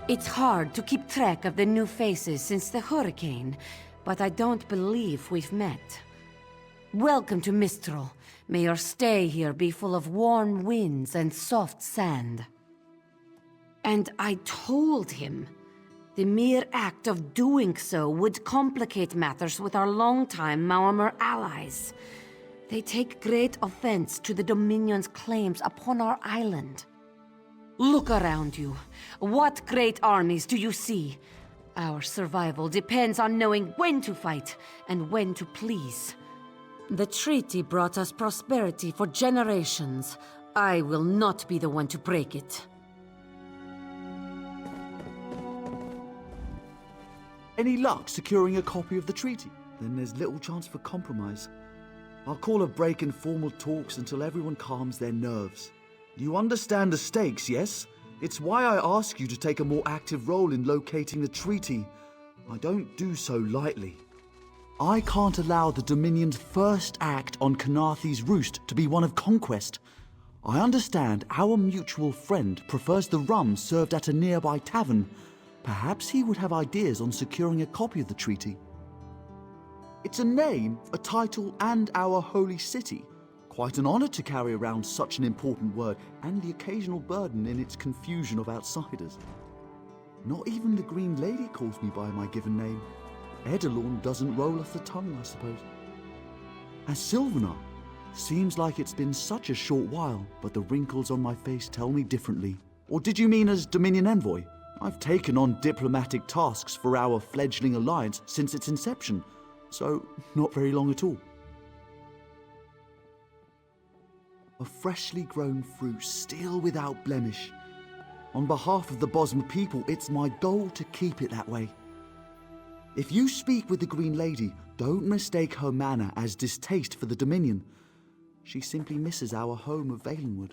It's hard to keep track of the new faces since the hurricane, but I don't believe we've met. Welcome to Mistral. May your stay here be full of warm winds and soft sand. And I told him, the mere act of doing so would complicate matters with our longtime Maormer allies. They take great offense to the Dominion's claims upon our island. Look around you. What great armies do you see? Our survival depends on knowing when to fight and when to please. The treaty brought us prosperity for generations. I will not be the one to break it. Any luck securing a copy of the treaty? Then there's little chance for compromise. I'll call a break in formal talks until everyone calms their nerves. You understand the stakes, yes? It's why I ask you to take a more active role in locating the treaty. I don't do so lightly. I can't allow the Dominion's first act on Kanathe's Roost to be one of conquest. I understand our mutual friend prefers the rum served at a nearby tavern. Perhaps he would have ideas on securing a copy of the treaty. It's a name, a title, and our holy city. Quite an honor to carry around such an important word, and the occasional burden in its confusion of outsiders. Not even the Green Lady calls me by my given name. Edelorn doesn't roll off the tongue, I suppose. As Sylvanar, seems like it's been such a short while, but the wrinkles on my face tell me differently. Or did you mean as Dominion Envoy? I've taken on diplomatic tasks for our fledgling alliance since its inception, so not very long at all. A freshly grown fruit, still without blemish. On behalf of the Bosmer people, it's my goal to keep it that way. If you speak with the Green Lady, don't mistake her manner as distaste for the Dominion. She simply misses our home of Valenwood.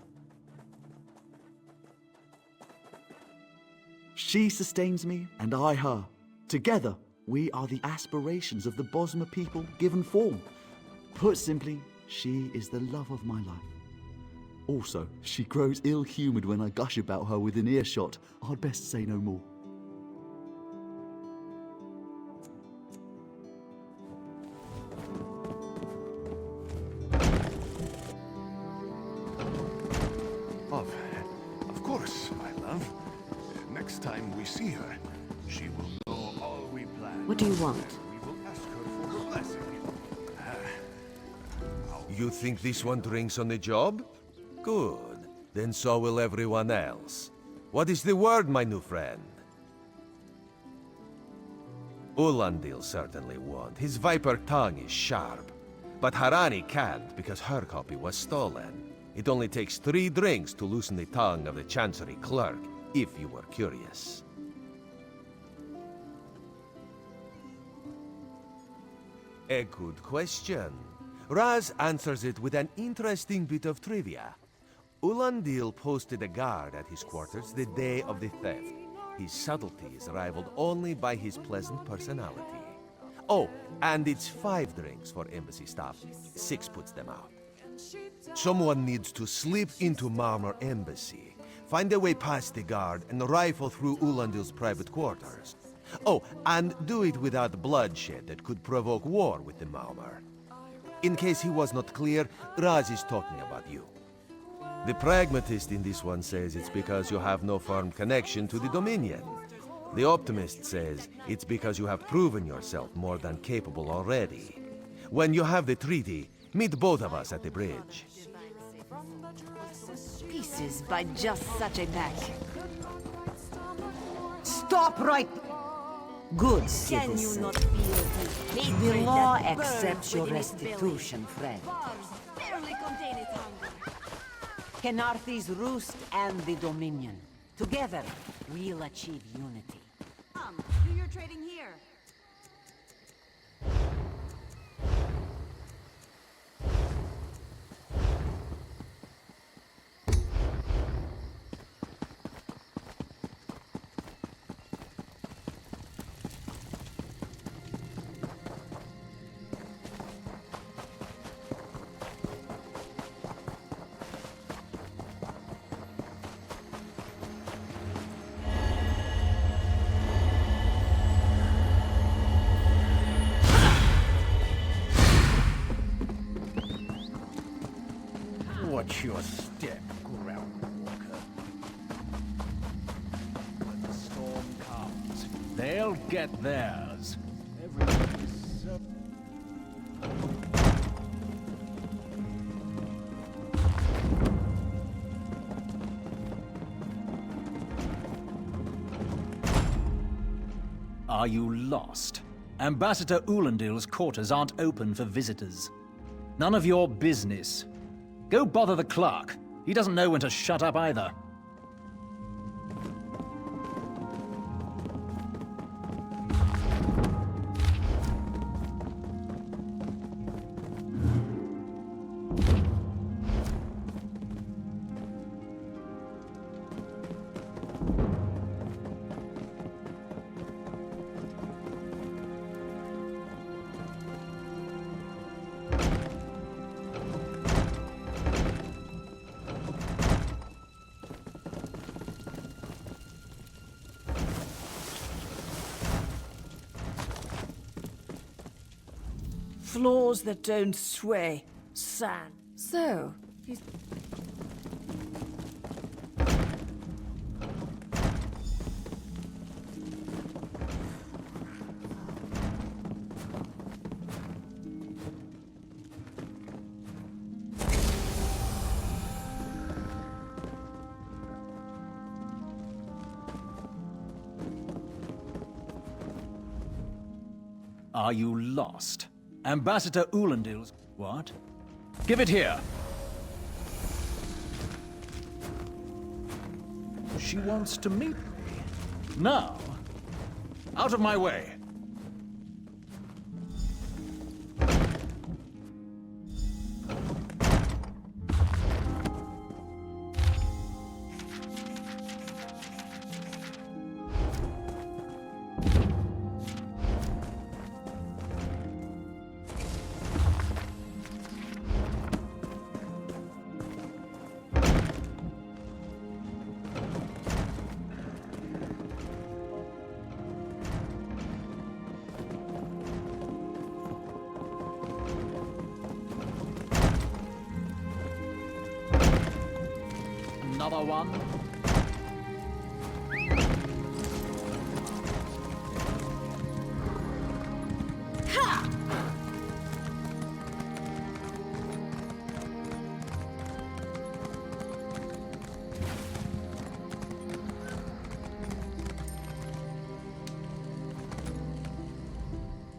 She sustains me, and I her. Together, we are the aspirations of the Bosmer people given form. Put simply, she is the love of my life. Also, she grows ill-humoured when I gush about her within earshot. I'd best say no more. Of course, my love. Next time we see her, she will know all we plan. What do you want? We will ask her for her blessing. You think this one drinks on the job? Good. Then so will everyone else. What is the word, my new friend? Ulandil certainly won't. His viper tongue is sharp. But Harani can't because her copy was stolen. It only takes 3 drinks to loosen the tongue of the Chancery clerk, if you were curious. A good question. Raz answers it with an interesting bit of trivia. Ulandil posted a guard at his quarters the day of the theft. His subtlety is rivaled only by his pleasant personality. Oh, and it's 5 drinks for embassy staff. 6 puts them out. Someone needs to slip into Marmor Embassy, find a way past the guard, and rifle through Ulandil's private quarters. Oh, and do it without bloodshed that could provoke war with the Marmor. In case he was not clear, Raz is talking about you. The pragmatist in this one says it's because you have no firm connection to the Dominion. The optimist says it's because you have proven yourself more than capable already. When you have the treaty, meet both of us at the bridge. Pieces by just such a pack. Stop right... Good, Can you citizen. not feel the The hatred law that burns accepts your within its belly? restitution, friend. Barely contain its hunger. Kenarthi's Roost and the Dominion. Together, we'll achieve unity. Come, do your trading here. Watch your step, ground walker. When the storm comes, they'll get theirs. Everybody's so... Are you lost? Ambassador Ulandil's quarters aren't open for visitors. None of your business. Go bother the clerk. He doesn't know when to shut up either. Floors that don't sway. Sand. So, Are you lost? Ambassador Ulendil's... What? Give it here! She wants to meet me. Now, out of my way. Another one.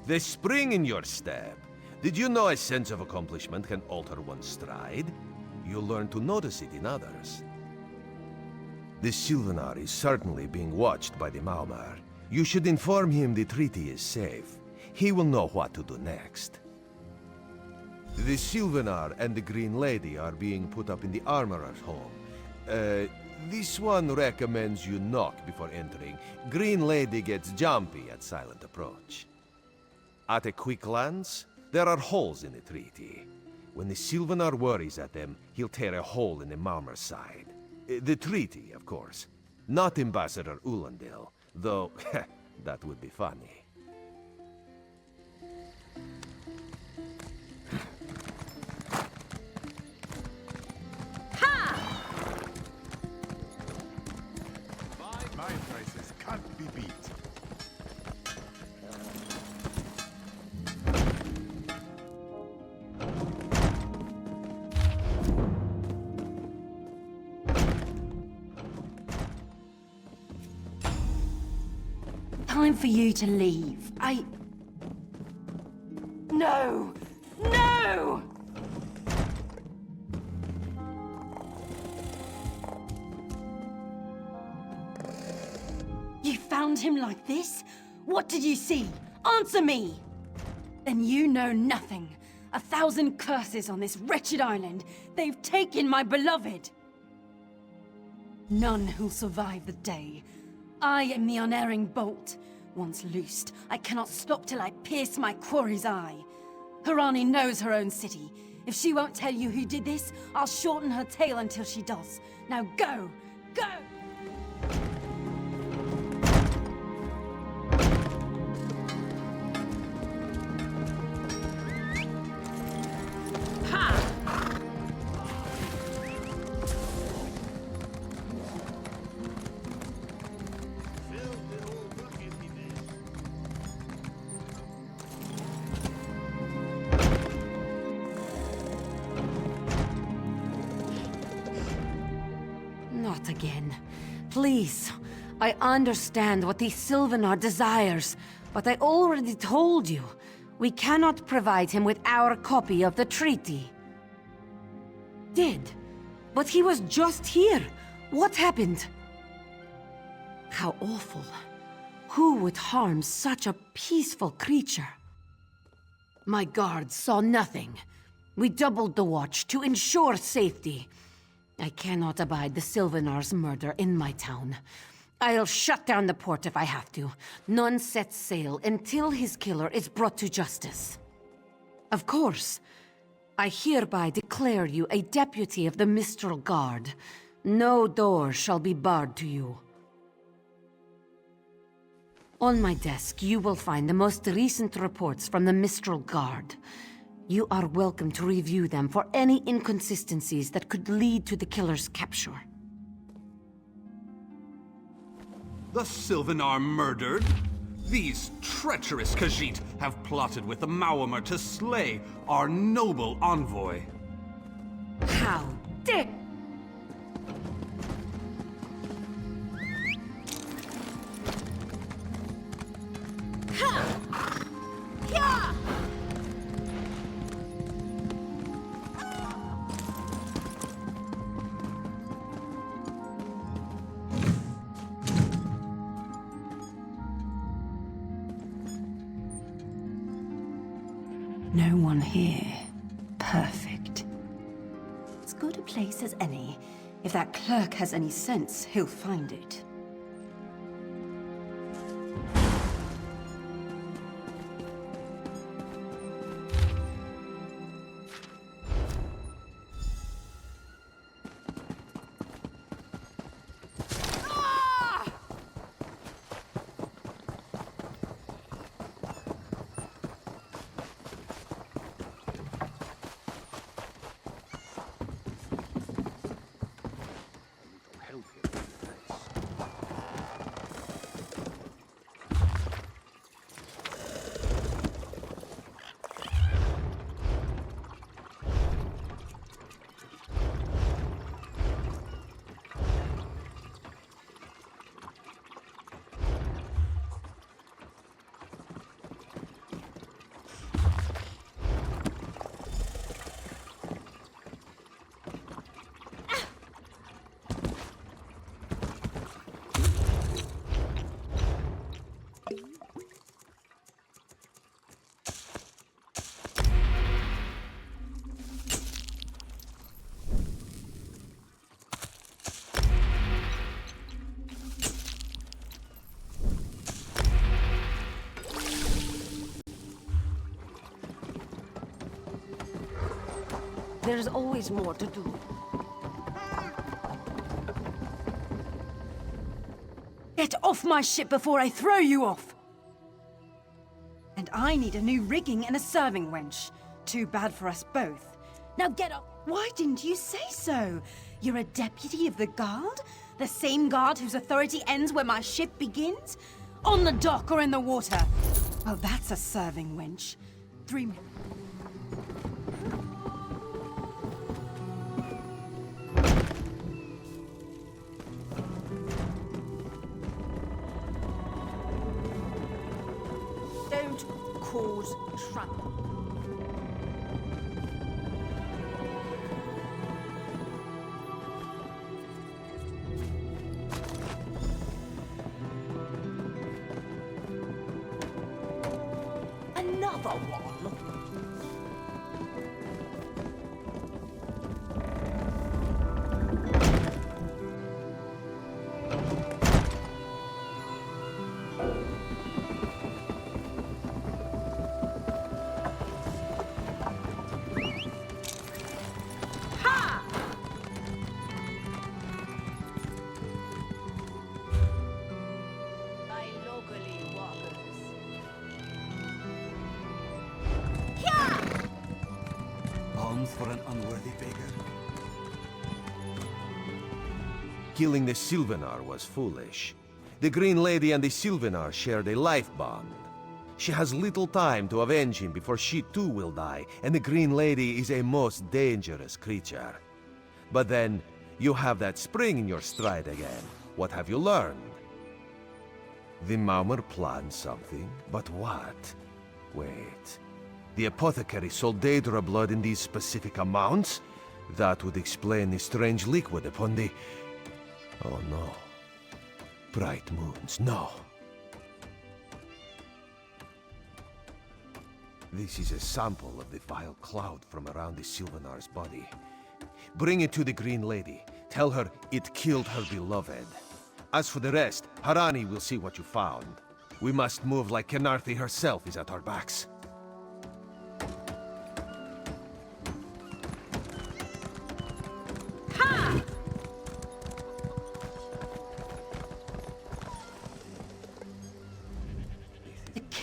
The spring in your step. Did you know a sense of accomplishment can alter one's stride? You'll learn to notice it in others. The Sylvanar is certainly being watched by the Maumar. You should inform him the treaty is safe. He will know what to do next. The Sylvanar and the Green Lady are being put up in the Armorer's home. This one recommends you knock before entering. Green Lady gets jumpy at silent approach. At a quick glance, there are holes in the treaty. When the Sylvanar worries at them, he'll tear a hole in the Malmer's side. The treaty, of course. Not Ambassador Ulendil, though that would be funny. My prices can't be beat. time for you to leave. No! No! You found him like this? What did you see? Answer me! Then you know nothing. 1,000 curses on this wretched island. They've taken my beloved. None who'll survive the day. I am the unerring bolt. Once loosed, I cannot stop till I pierce my quarry's eye. Harani knows her own city. If she won't tell you who did this, I'll shorten her tale until she does. Now go! Go! Not again. Please. I understand what the Sylvanar desires, but I already told you. We cannot provide him with our copy of the treaty. Did? But he was just here. What happened? How awful. Who would harm such a peaceful creature? My guards saw nothing. We doubled the watch to ensure safety. I cannot abide the Sylvanar's murder in my town. I'll shut down the port if I have to. None sets sail until his killer is brought to justice. Of course. I hereby declare you a deputy of the Mistral Guard. No door shall be barred to you. On my desk, you will find the most recent reports from the Mistral Guard. You are welcome to review them for any inconsistencies that could lead to the killer's capture. The Sylvanar murdered? These treacherous Khajiit have plotted with the Maormer to slay our noble envoy. How dare... No one here. Perfect. As good a place as any. If that clerk has any sense, he'll find it. There's always more to do. Get off my ship before I throw you off! And I need a new rigging and a serving wench. Too bad for us both. Now get up! Why didn't you say so? You're a deputy of the guard? The same guard whose authority ends where my ship begins? On the dock or in the water? Oh, that's a serving wench. 3 minutes. Don't cause trouble. Another one. For an unworthy beggar. Killing the Sylvanar was foolish. The Green Lady and the Sylvanar shared a life bond. She has little time to avenge him before she too will die, and the Green Lady is a most dangerous creature. But then, you have that spring in your stride again. What have you learned? The Maormer planned something, but what? Wait. The apothecary sold Daedra blood in these specific amounts? That would explain the strange liquid upon the... Oh no. Bright moons, no. This is a sample of the vile cloud from around the Sylvanar's body. Bring it to the Green Lady. Tell her it killed her beloved. As for the rest, Harani will see what you found. We must move like Khenarthi herself is at our backs.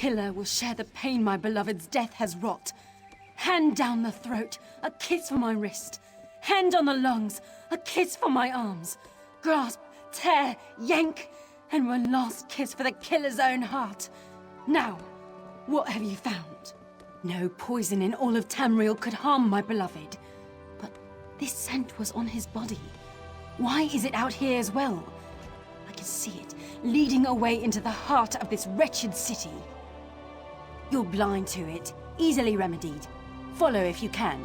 killer will share the pain my beloved's death has wrought. Hand down the throat, a kiss for my wrist. Hand on the lungs, a kiss for my arms. Grasp, tear, yank, and one last kiss for the killer's own heart. Now, what have you found? No poison in all of Tamriel could harm my beloved. But this scent was on his body. Why is it out here as well? I can see it, leading away into the heart of this wretched city. You're blind to it, easily remedied. Follow if you can.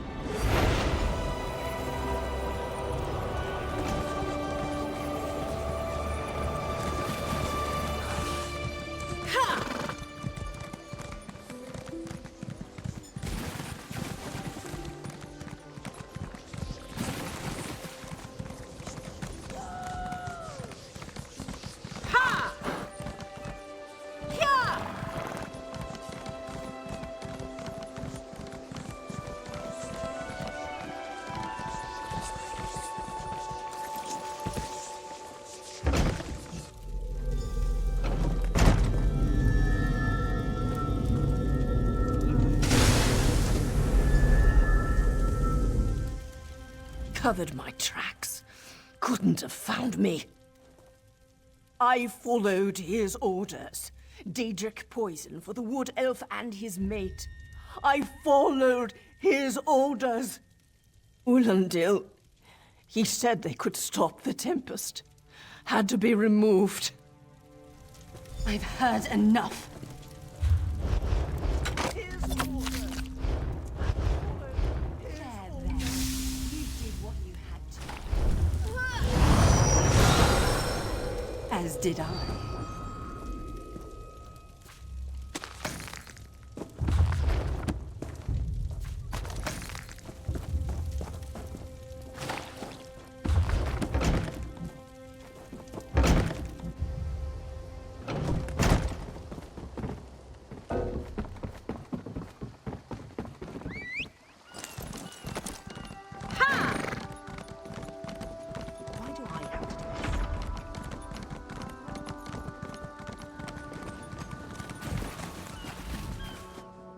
Covered my tracks. Couldn't have found me. I followed his orders. Daedric poison for the wood elf and his mate. I followed his orders. Ulandil, he said they could stop the Tempest. Had to be removed. I've heard enough. As did I.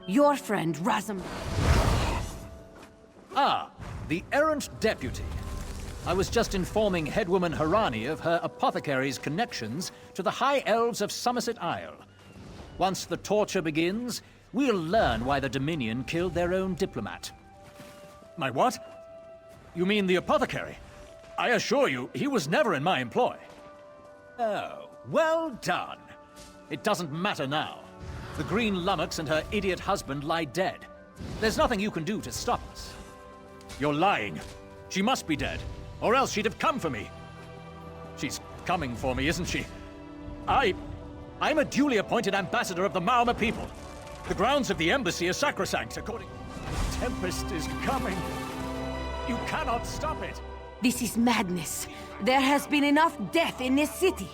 Your friend, Razum. Ah, the errant deputy. I was just informing headwoman Harani of her apothecary's connections to the High Elves of Somerset Isle. Once the torture begins, we'll learn why the Dominion killed their own diplomat. My what? You mean the apothecary? I assure you, he was never in my employ. Oh, well done. It doesn't matter now. The Green Lummox and her idiot husband lie dead. There's nothing you can do to stop us. You're lying. She must be dead, or else she'd have come for me. She's coming for me, isn't she? I'm a duly appointed ambassador of the Maormer people. The grounds of the embassy are sacrosanct, according... The Tempest is coming. You cannot stop it. This is madness. There has been enough death in this city.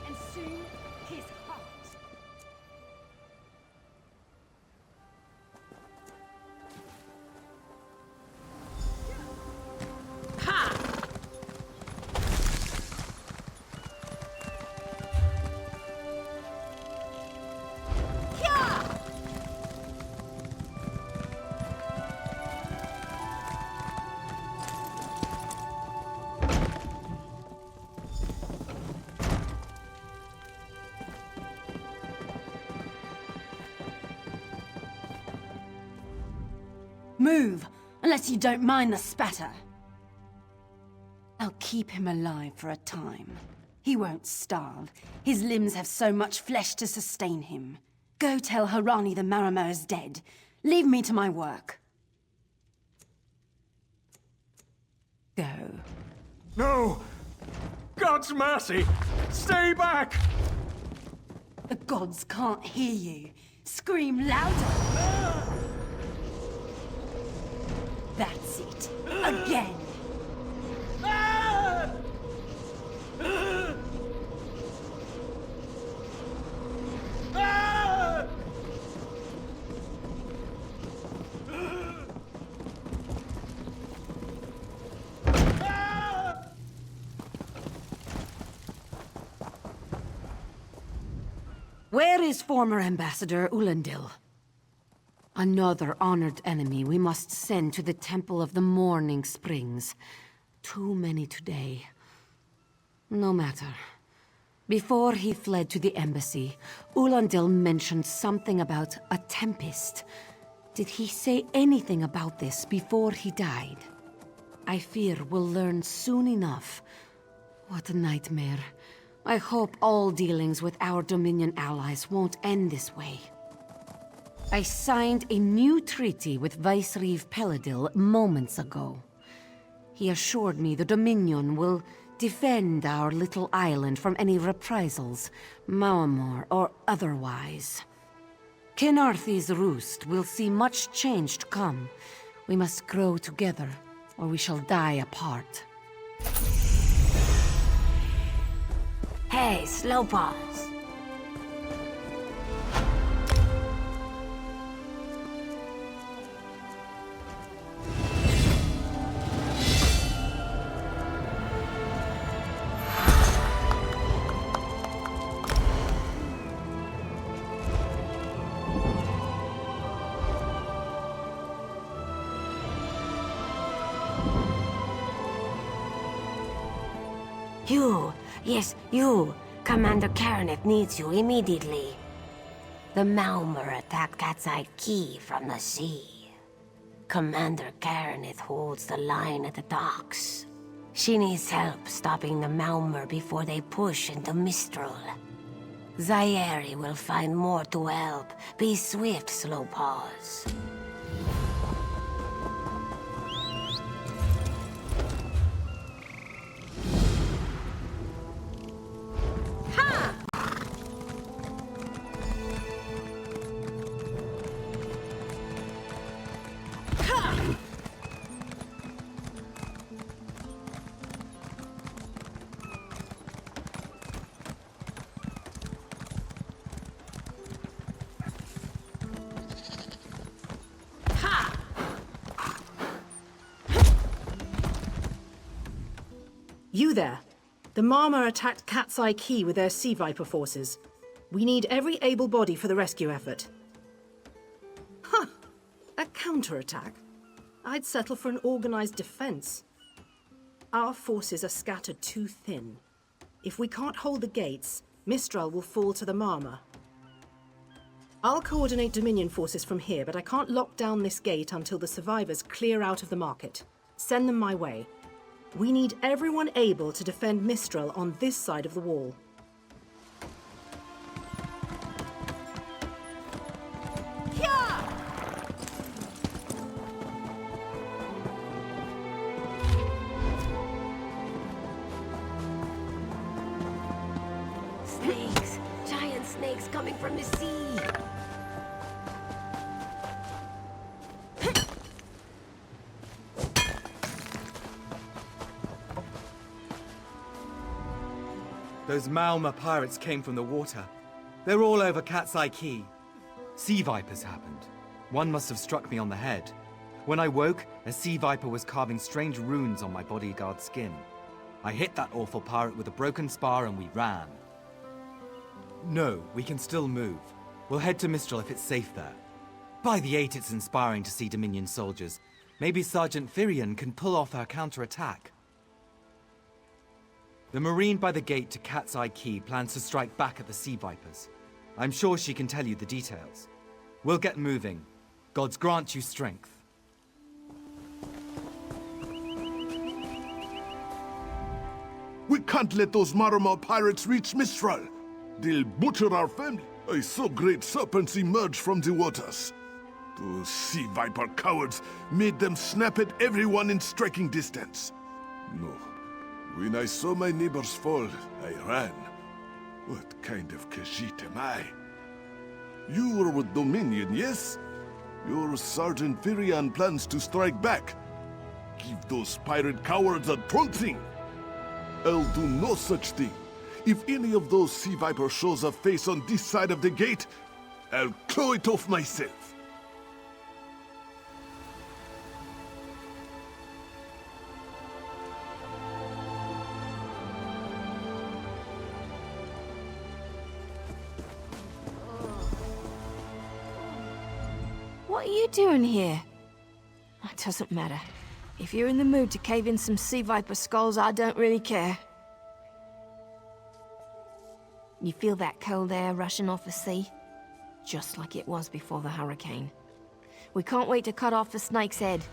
And soon, his heart. Move, unless you don't mind the spatter. I'll keep him alive for a time. He won't starve. His limbs have so much flesh to sustain him. Go tell Harani the Marimow is dead. Leave me to my work. Go. No! God's mercy! Stay back! The gods can't hear you. Scream louder! That's it. Again! Where is former Ambassador Ulandil? Another honored enemy we must send to the Temple of the Morning Springs. Too many today. No matter. Before he fled to the embassy, Ulandil mentioned something about a tempest. Did he say anything about this before he died? I fear we'll learn soon enough. What a nightmare. I hope all dealings with our Dominion allies won't end this way. I signed a new treaty with Vicereeve Peladil moments ago. He assured me the Dominion will defend our little island from any reprisals, Maamor or otherwise. Kenarthi's roost will see much change to come. We must grow together, or we shall die apart. Hey, Slowpaws! You! Yes, you! Commander Karaneth needs you immediately. The Malmer attacked Cat's Eye Key from the sea. Commander Karaneth holds the line at the docks. She needs help stopping the Malmer before they push into Mistral. Zairi will find more to help. Be swift, Slowpaws. You there. The Marmor attacked Cat's Eye Key with their Sea Viper forces. We need every able body for the rescue effort. Huh! A counterattack? I'd settle for an organized defense. Our forces are scattered too thin. If we can't hold the gates, Mistral will fall to the Marmor. I'll coordinate Dominion forces from here, but I can't lock down this gate until the survivors clear out of the market. Send them my way. We need everyone able to defend Mistral on this side of the wall. Snakes! Giant snakes coming from the sea! Those Malmer pirates came from the water. They're all over Cat's Eye Key. Sea vipers happened. One must have struck me on the head. When I woke, a sea viper was carving strange runes on my bodyguard's skin. I hit that awful pirate with a broken spar and we ran. No, we can still move. We'll head to Mistral if it's safe there. By the 8, it's inspiring to see Dominion soldiers. Maybe Sergeant Firion can pull off our counterattack. The Marine by the gate to Cat's Eye Key plans to strike back at the Sea Vipers. I'm sure she can tell you the details. We'll get moving. Gods grant you strength. We can't let those Marmor pirates reach Mistral. They'll butcher our family. I saw great serpents emerge from the waters. Those sea viper cowards made them snap at everyone in striking distance. No. When I saw my neighbors fall, I ran. What kind of Khajiit am I? You were with Dominion, yes? Your Sergeant Firion plans to strike back. Give those pirate cowards a trouncing. I'll do no such thing. If any of those sea vipers shows a face on this side of the gate, I'll claw it off myself. What are you doing here? It doesn't matter. If you're in the mood to cave in some sea viper skulls, I don't really care. You feel that cold air rushing off the sea? Just like it was before the hurricane. We can't wait to cut off the snake's head.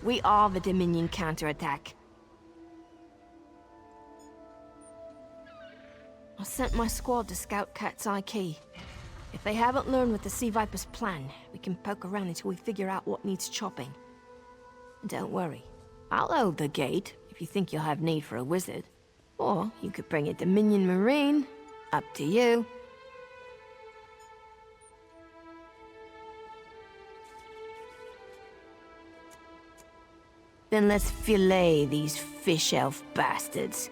We are the Dominion counterattack. I sent my squad to scout Cat's Eye Key. If they haven't learned what the Sea Viper's plan, we can poke around until we figure out what needs chopping. And don't worry, I'll hold the gate if you think you'll have need for a wizard. Or you could bring a Dominion Marine. Up to you. Then let's fillet these fish elf bastards.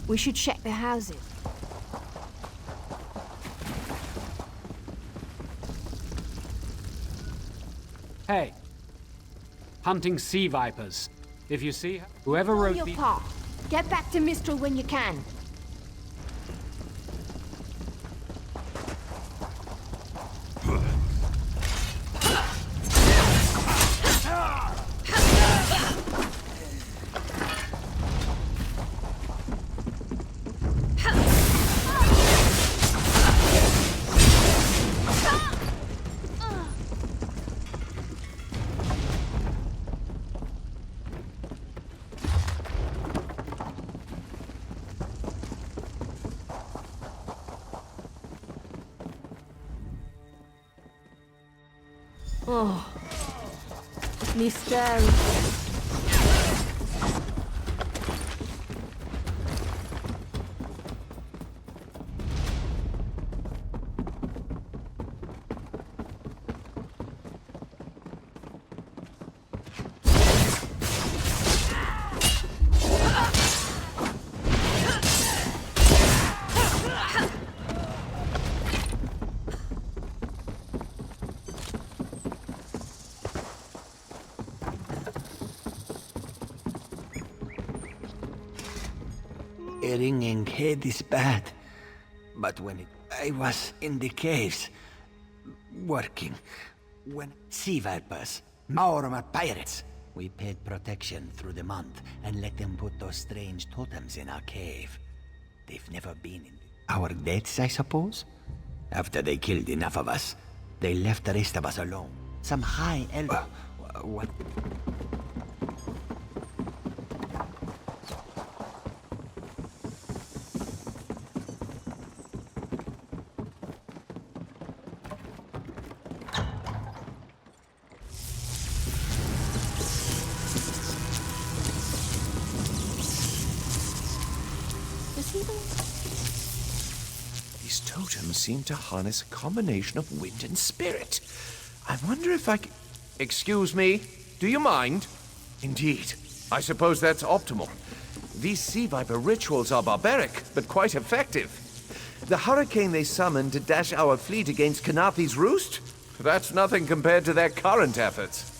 We should check the houses. Hey. Hunting sea vipers. If you see whoever wrote your the... paw. Get back to Mistral when you can. Oh, Mystère. A ringing head is bad, but I was in the caves, working, when sea vipers, Maormer pirates, we paid protection through the month and let them put those strange totems in our cave. They've never been in our deaths, I suppose? After they killed enough of us, they left the rest of us alone. Some high elf... what? These totems seem to harness a combination of wind and spirit. I wonder if I can... Excuse me, do you mind? Indeed. I suppose that's optimal. These sea viper rituals are barbaric, but quite effective. The hurricane they summoned to dash our fleet against Kanafi's roost? That's nothing compared to their current efforts.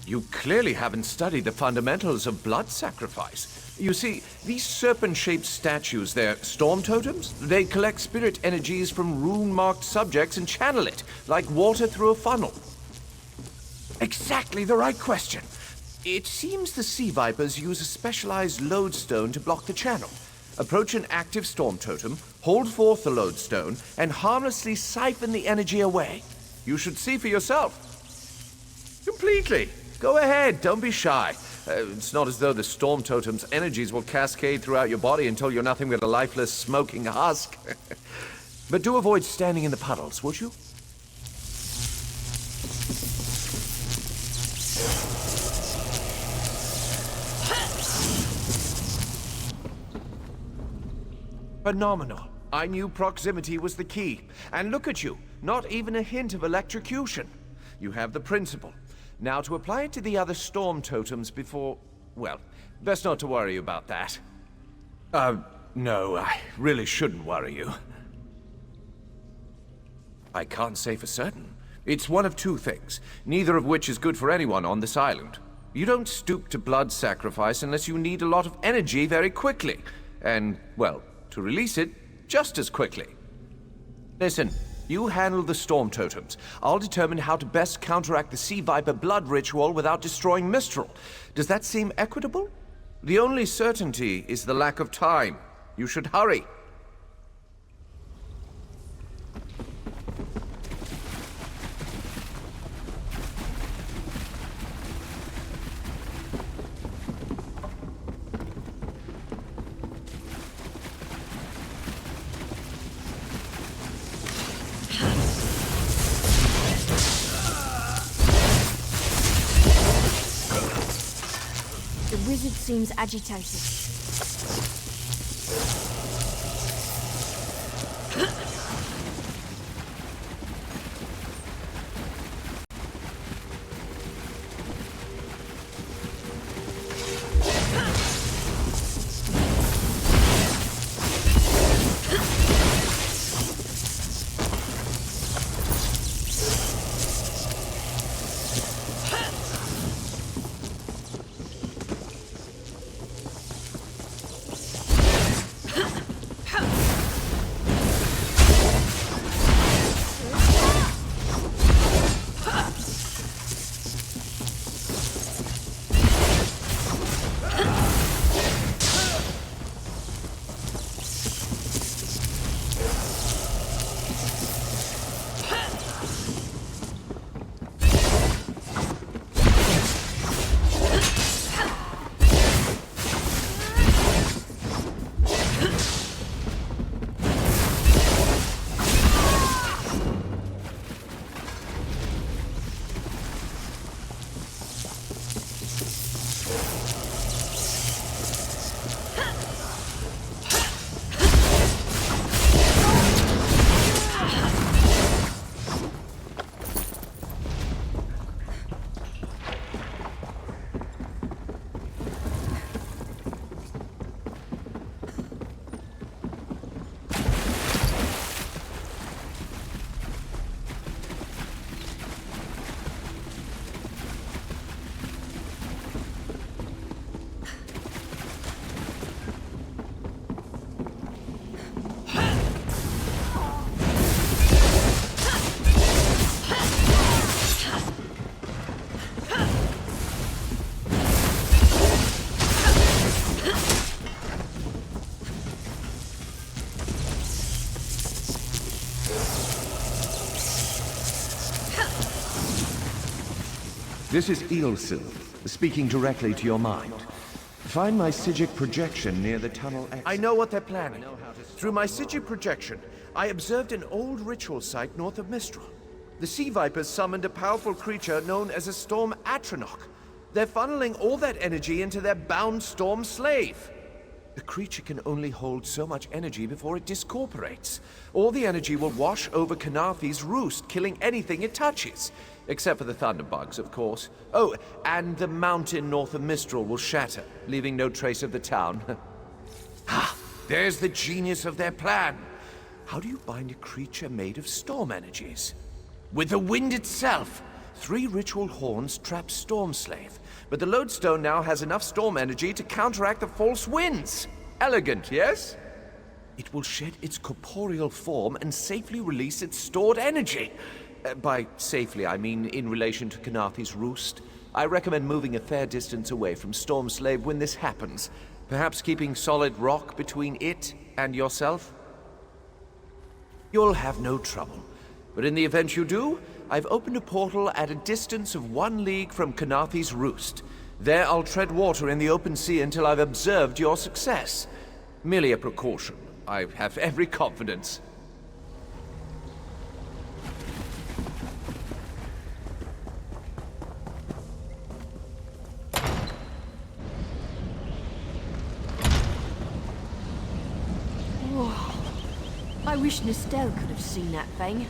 You clearly haven't studied the fundamentals of blood sacrifice. You see, these serpent-shaped statues, they're storm totems. They collect spirit energies from rune-marked subjects and channel it, like water through a funnel. Exactly the right question. It seems the sea vipers use a specialized lodestone to block the channel. Approach an active storm totem, hold forth the lodestone, and harmlessly siphon the energy away. You should see for yourself. Completely. Go ahead, don't be shy. It's not as though the storm totem's energies will cascade throughout your body until you're nothing but a lifeless, smoking husk. But do avoid standing in the puddles, would you? Phenomenal. I knew proximity was the key. And look at you, not even a hint of electrocution. You have the principle. Now to apply it to the other storm totems before... well, best not to worry about that. No, I really shouldn't worry you. I can't say for certain. It's one of two things, neither of which is good for anyone on this island. You don't stoop to blood sacrifice unless you need a lot of energy very quickly. And, well, to release it, just as quickly. Listen, you handle the storm totems. I'll determine how to best counteract the Sea Viper blood ritual without destroying Mistral. Does that seem equitable? The only certainty is the lack of time. You should hurry. The wizard seems agitated. This is Eelsil, speaking directly to your mind. Find my Psijic projection near the tunnel exit. I know what they're planning. Through my Psijic projection, I observed an old ritual site north of Mistral. The Sea Vipers summoned a powerful creature known as a Storm Atronach. They're funneling all that energy into their bound Storm Slave. The creature can only hold so much energy before it discorporates. All the energy will wash over Khenarthi's roost, killing anything it touches. Except for the thunderbugs, of course. Oh, and the mountain north of Mistral will shatter, leaving no trace of the town. There's the genius of their plan. How do you bind a creature made of storm energies? With the wind itself. 3 ritual horns trap Storm Slave, but the lodestone now has enough storm energy to counteract the false winds. Elegant, yes? It will shed its corporeal form and safely release its stored energy. By safely, I mean in relation to Khenarthi's roost. I recommend moving a fair distance away from Storm Slave when this happens. Perhaps keeping solid rock between it and yourself? You'll have no trouble. But in the event you do, I've opened a portal at a distance of 1 league from Khenarthi's roost. There I'll tread water in the open sea until I've observed your success. Merely a precaution. I have every confidence. Whoa. I wish Nestel could have seen that thing.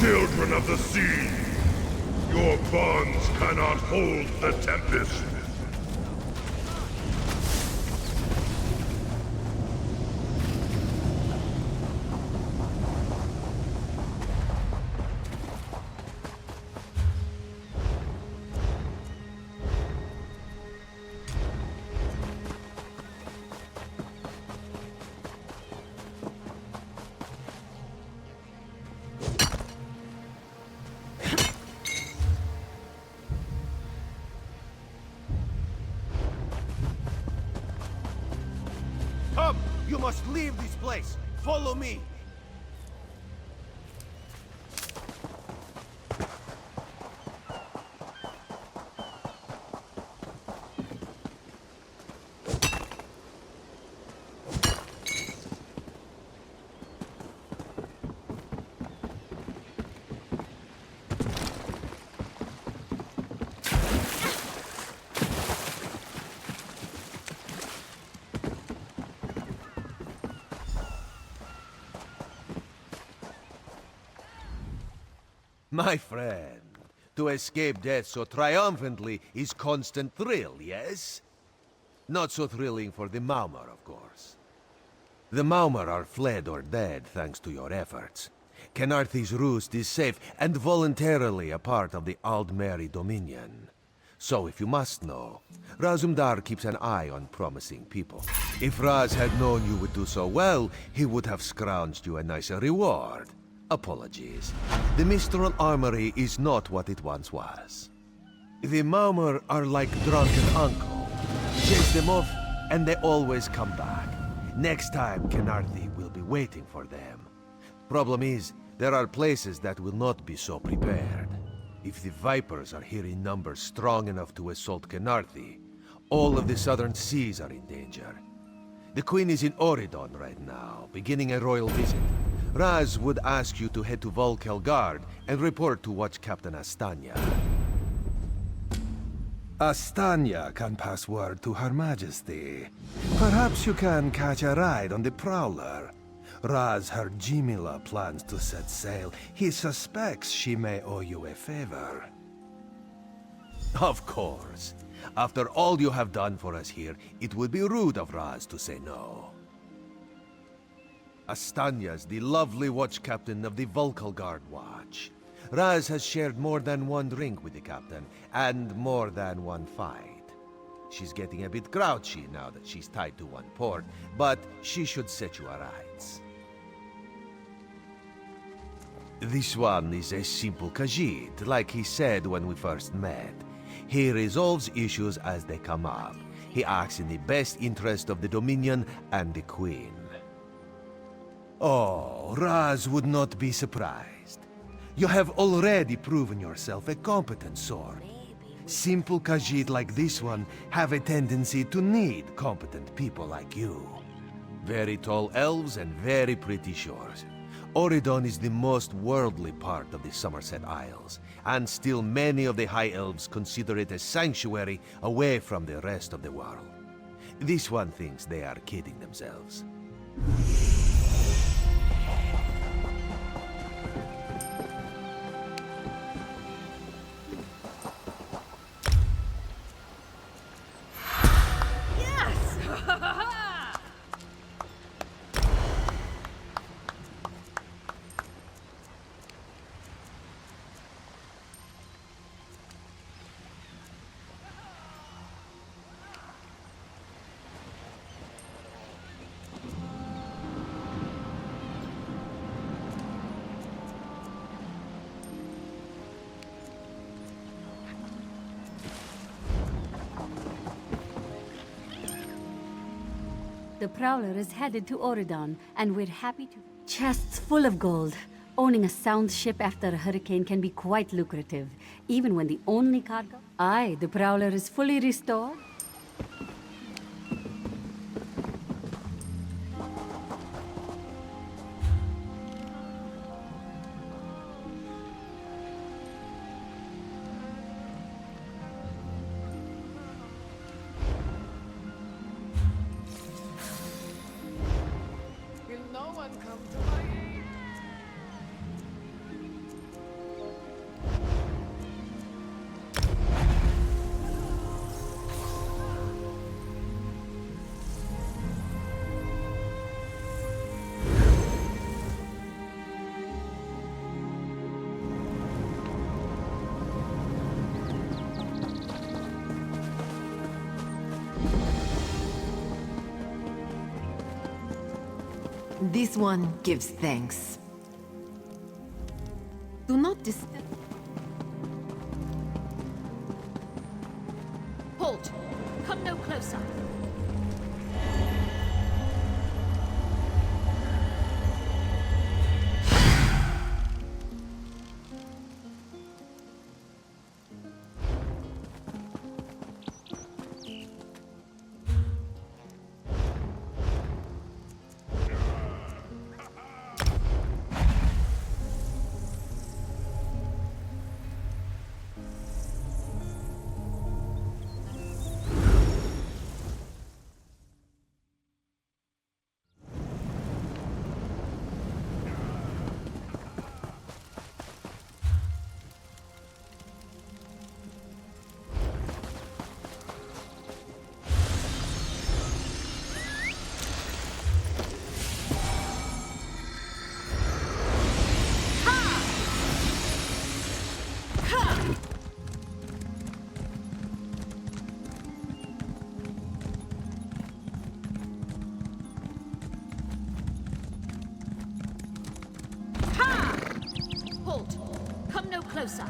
Children of the sea, your bonds cannot hold the Tempest. Come! You must leave this place! Follow me! My friend, to escape death so triumphantly is constant thrill, yes? Not so thrilling for the Maumar, of course. The Maumar are fled or dead thanks to your efforts. Khenarthi's roost is safe and voluntarily a part of the Aldmeri Dominion. So if you must know, Razumdar keeps an eye on promising people. If Raz had known you would do so well, he would have scrounged you a nicer reward. Apologies. The Mistral Armory is not what it once was. The Maumar are like drunken uncle. Chase them off, and they always come back. Next time, Khenarthi will be waiting for them. Problem is, there are places that will not be so prepared. If the Vipers are here in numbers strong enough to assault Khenarthi, all of the southern seas are in danger. The Queen is in Oridon right now, beginning a royal visit. Raz would ask you to head to Volkelgard and report to Watch Captain Astanya. Astanya can pass word to Her Majesty. Perhaps you can catch a ride on the Prowler. Raz Her Jimila plans to set sail. He suspects she may owe you a favor. Of course. After all you have done for us here, it would be rude of Raz to say no. Astanya's the lovely watch captain of the Volkelgard Watch. Raz has shared more than one drink with the captain, and more than one fight. She's getting a bit grouchy now that she's tied to one port, but she should set you aright. This one is a simple Khajiit, like he said when we first met. He resolves issues as they come up. He acts in the best interest of the Dominion and the Queen. Oh, Raz would not be surprised. You have already proven yourself a competent sword. Simple Khajiit like this one have a tendency to need competent people like you. Very tall elves and very pretty shores. Oridon is the most worldly part of the Somerset Isles, and still many of the High Elves consider it a sanctuary away from the rest of the world. This one thinks they are kidding themselves. The Prowler is headed to Oridon, and we're happy to... Chests full of gold. Owning a sound ship after a hurricane can be quite lucrative, even when the only cargo... Aye, the Prowler is fully restored. This one gives thanks. Do not disturb. Halt! Come no closer. Closer.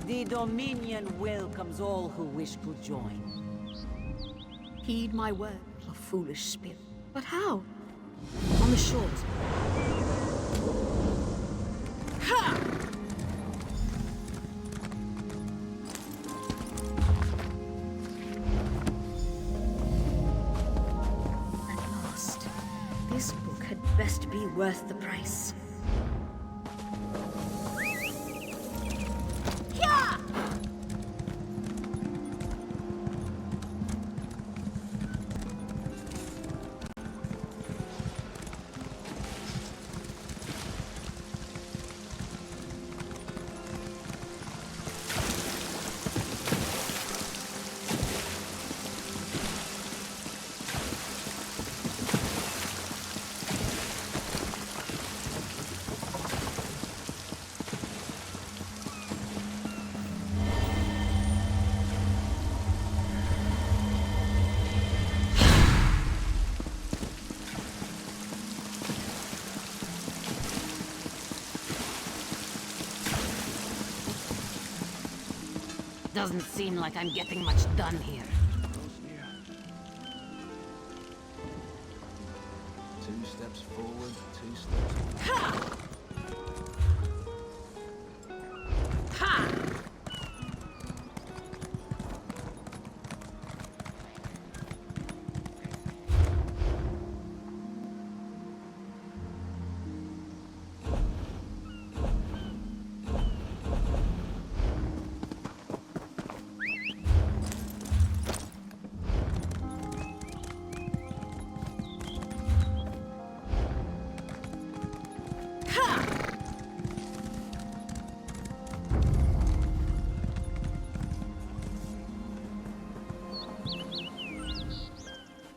The Dominion welcomes all who wish to join. Heed my word, a foolish spirit. But how? On the shores. Ha! At last. This book had best be worth the price. Doesn't seem like I'm getting much done here. Two steps forward, two steps... Ha!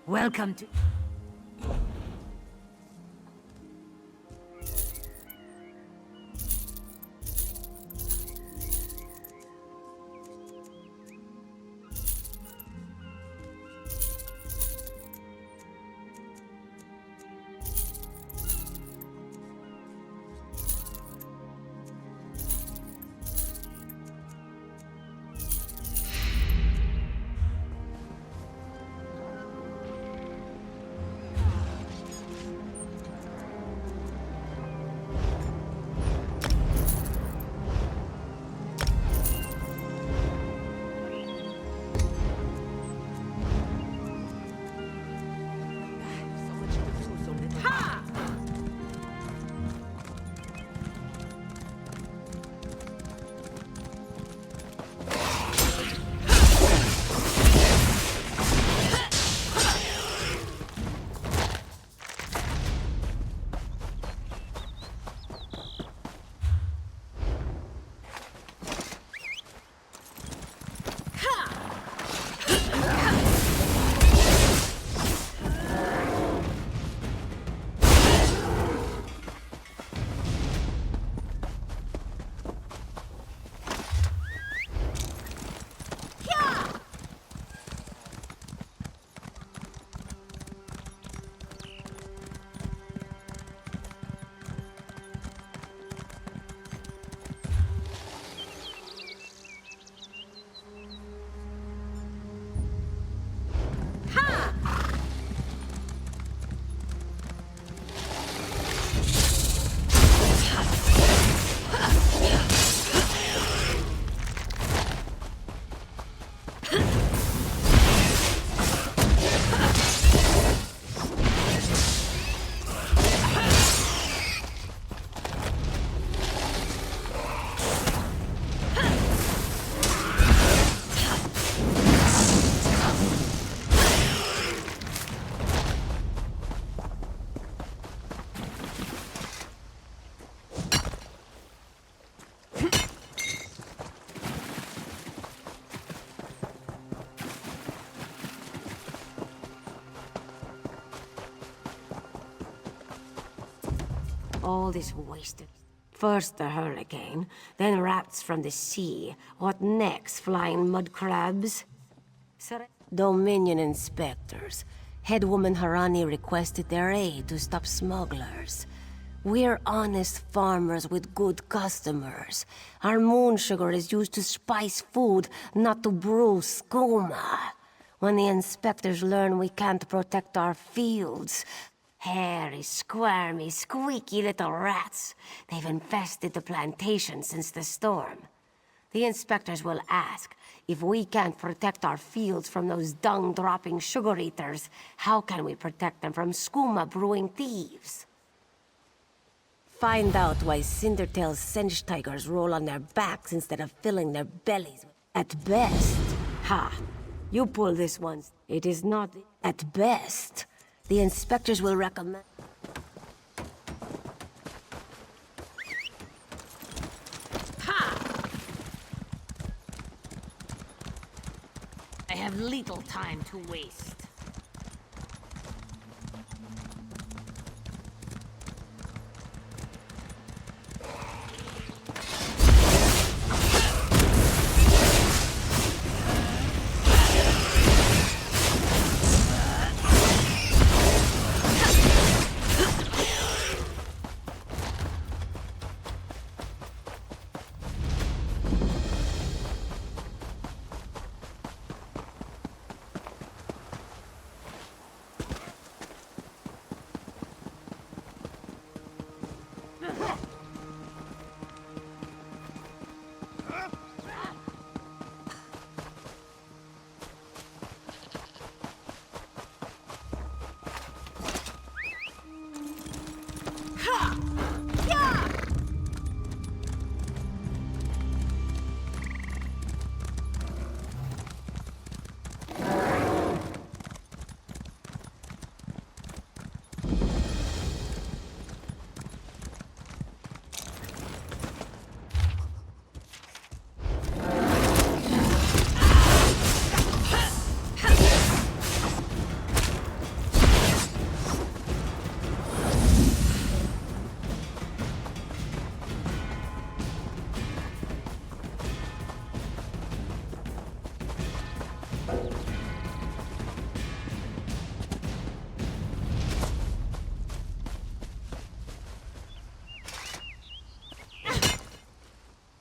Welcome to... All this wasted. First the hurricane, then rats from the sea. What next? Flying mud crabs? Dominion inspectors. Headwoman Harani requested their aid to stop smugglers. We're honest farmers with good customers. Our moon sugar is used to spice food, not to brew skooma. When the inspectors learn we can't protect our fields, hairy, squirmy, squeaky little rats. They've infested the plantation since the storm. The inspectors will ask, if we can't protect our fields from those dung-dropping sugar-eaters, how can we protect them from skooma-brewing thieves? Find out why Cindertail's Sench tigers roll on their backs instead of filling their bellies. At best, ha! You pull this one. It is not at best. The inspectors will recommend... Ha! I have little time to waste.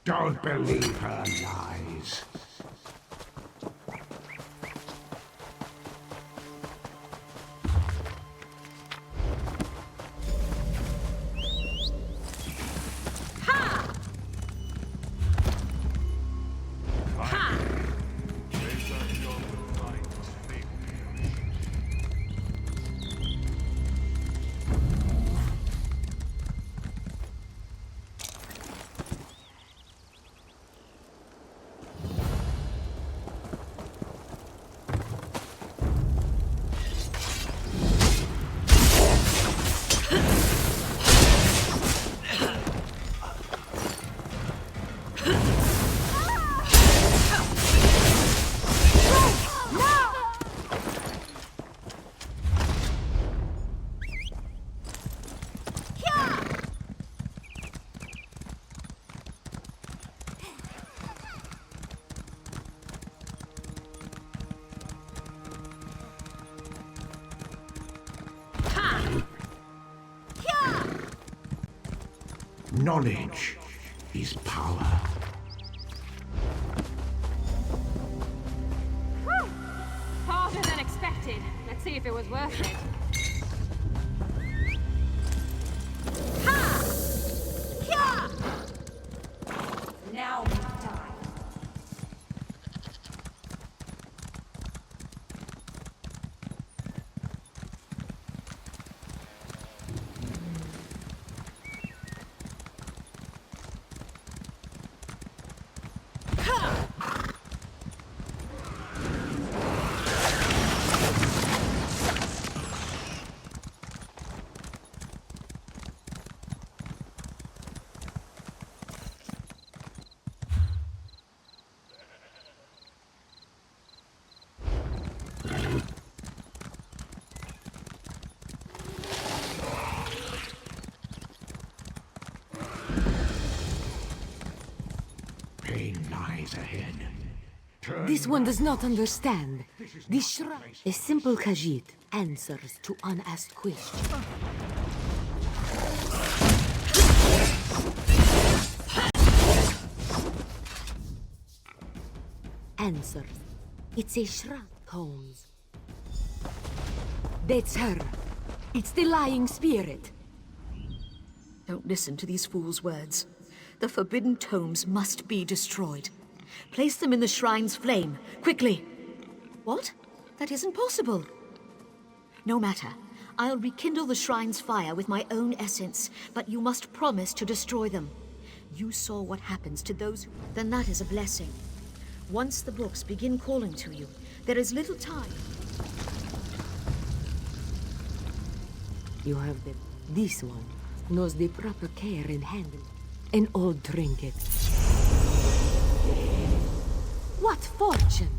Don't believe her lies. Knowledge is power. Whew! Harder than expected. Let's see if it was worth it. Now we die. Pain lies ahead. This one does not understand. This shrine, a simple Khajiit, answers to unasked questions. Answers. It's a shrine, Holmes. That's her. It's the lying spirit. Don't listen to these fools' words. The forbidden tomes must be destroyed. Place them in the shrine's flame, quickly. What? That isn't possible. No matter. I'll rekindle the shrine's fire with my own essence, but you must promise to destroy them. You saw what happens to those who... Then that is a blessing. Once the books begin calling to you, there is little time. You have them. This one knows the proper care in handling an old trinket. What fortune!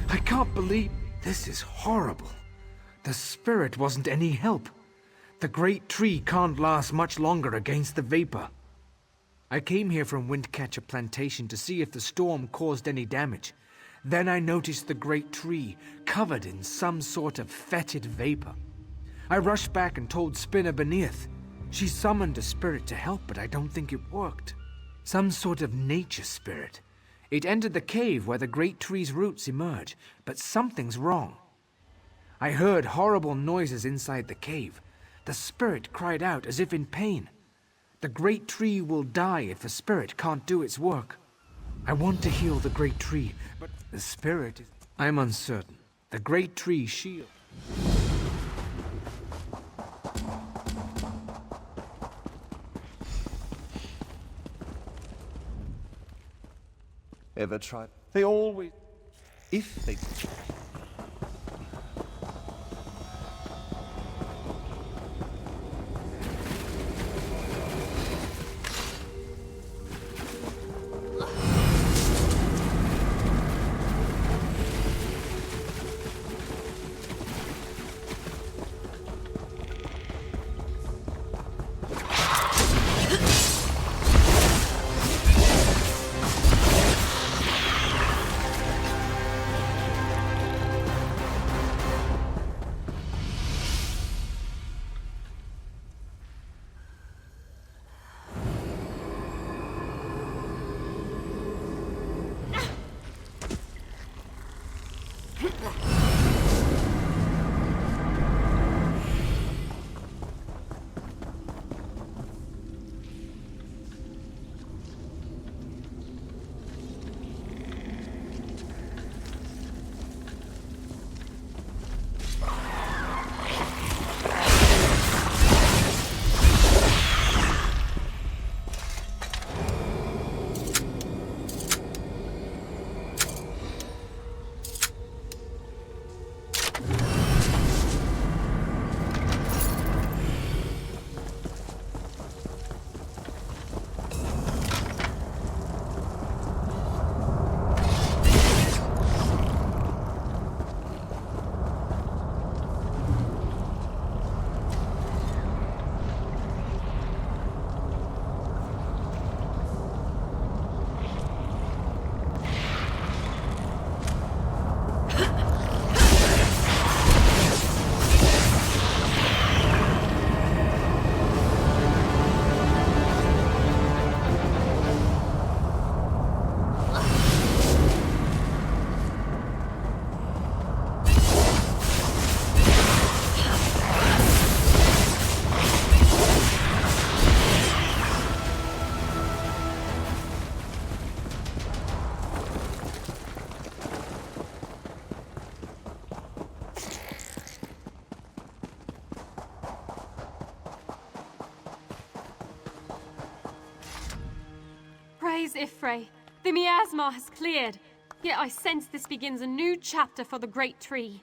I can't believe this is horrible. The spirit wasn't any help. The great tree can't last much longer against the vapor. I came here from Windcatcher Plantation to see if the storm caused any damage. Then I noticed the great tree covered in some sort of fetid vapor. I rushed back and told Spinner beneath. She summoned a spirit to help, but I don't think it worked. Some sort of nature spirit. It entered the cave where the great tree's roots emerge, but something's wrong. I heard horrible noises inside the cave. The spirit cried out as if in pain. The great tree will die if the spirit can't do its work. I want to heal the great tree, but the spirit is... I'm uncertain. The great tree shield... Ever tried? They always... If they... Praise Ifrei. The miasma has cleared, yet I sense this begins a new chapter for the Great Tree.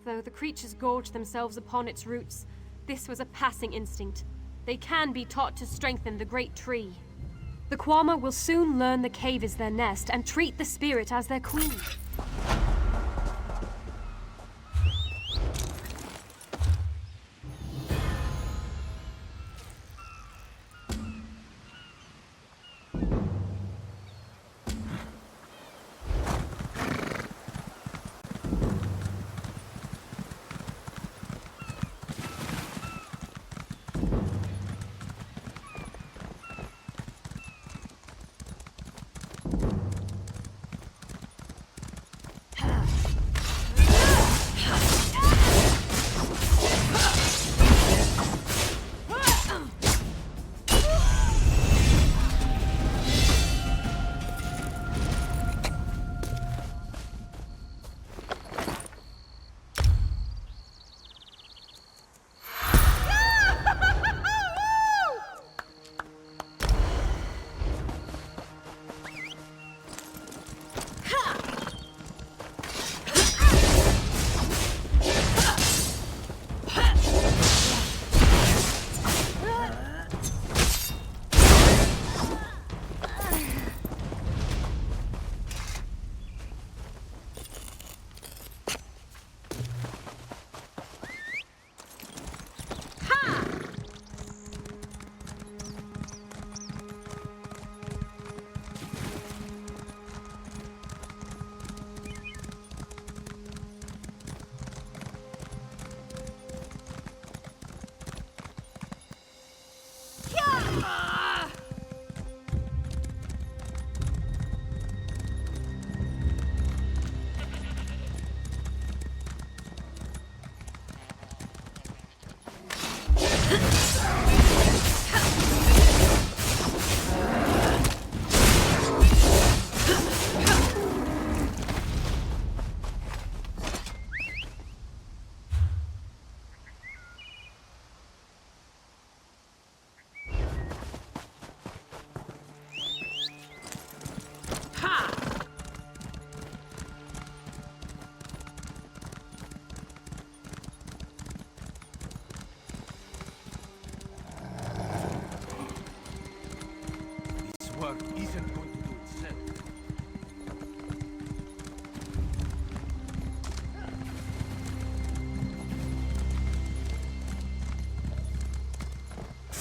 Though the creatures gorge themselves upon its roots, this was a passing instinct. They can be taught to strengthen the Great Tree. The Kwama will soon learn the cave is their nest and treat the spirit as their queen.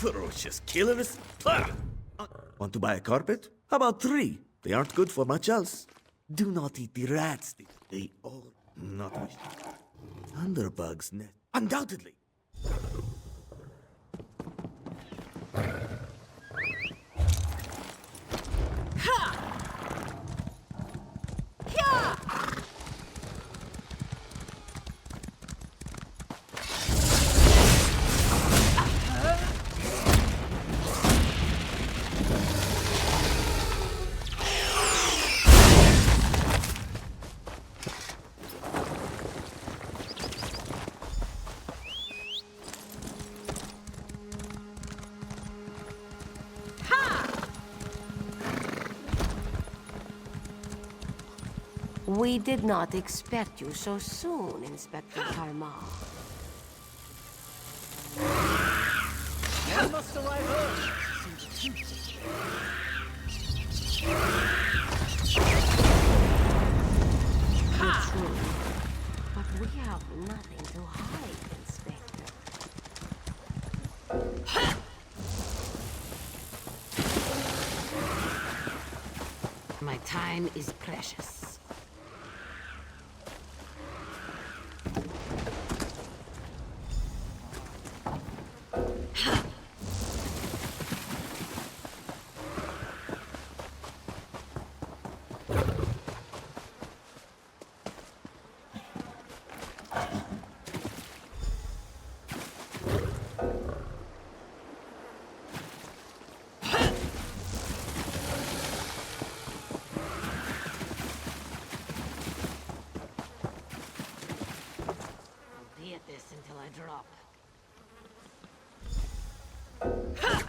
Ferocious killers. Want to buy a carpet? How about 3? They aren't good for much else. Do not eat the rats. They all not wish. Thunderbugs nest. Undoubtedly. We did not expect you so soon, Inspector Karma. One must arrive early. True. But we have nothing to hide, Inspector. My time is precious.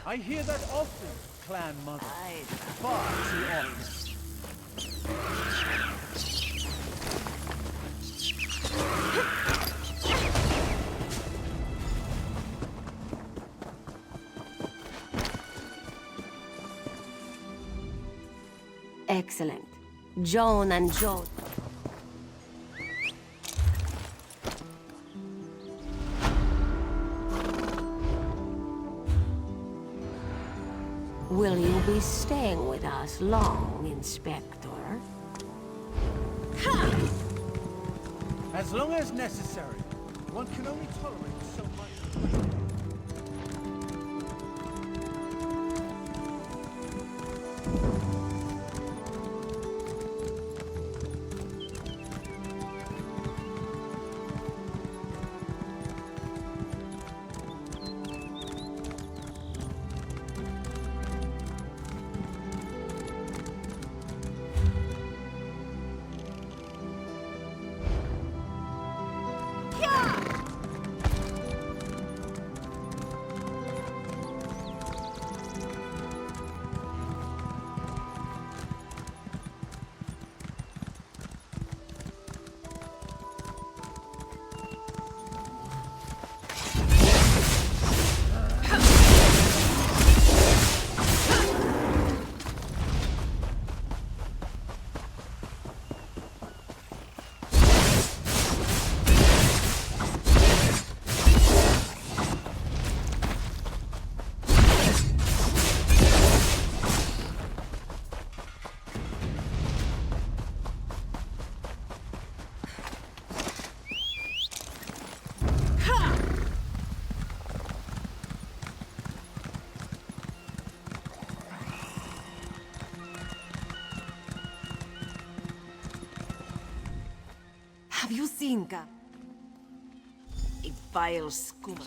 I hear that often, Clan Mother. Far too often. Excellent. Joan and Joe. Will you be staying with us long, Inspector? As long as necessary. One can only tolerate so much. Have you seen Gab? A vile scum.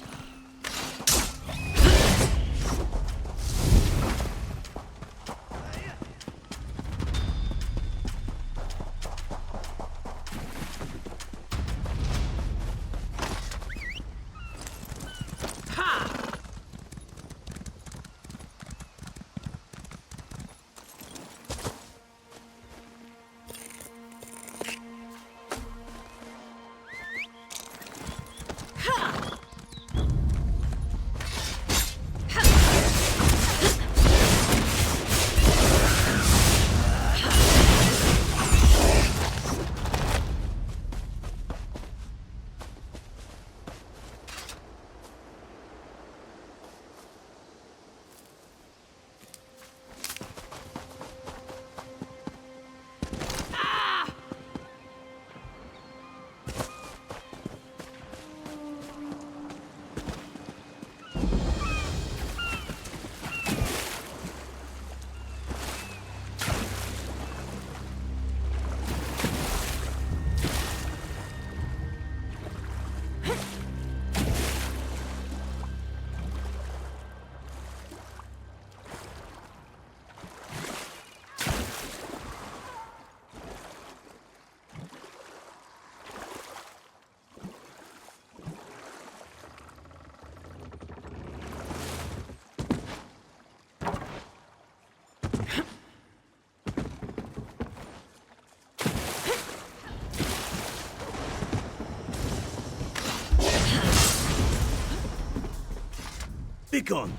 Begone!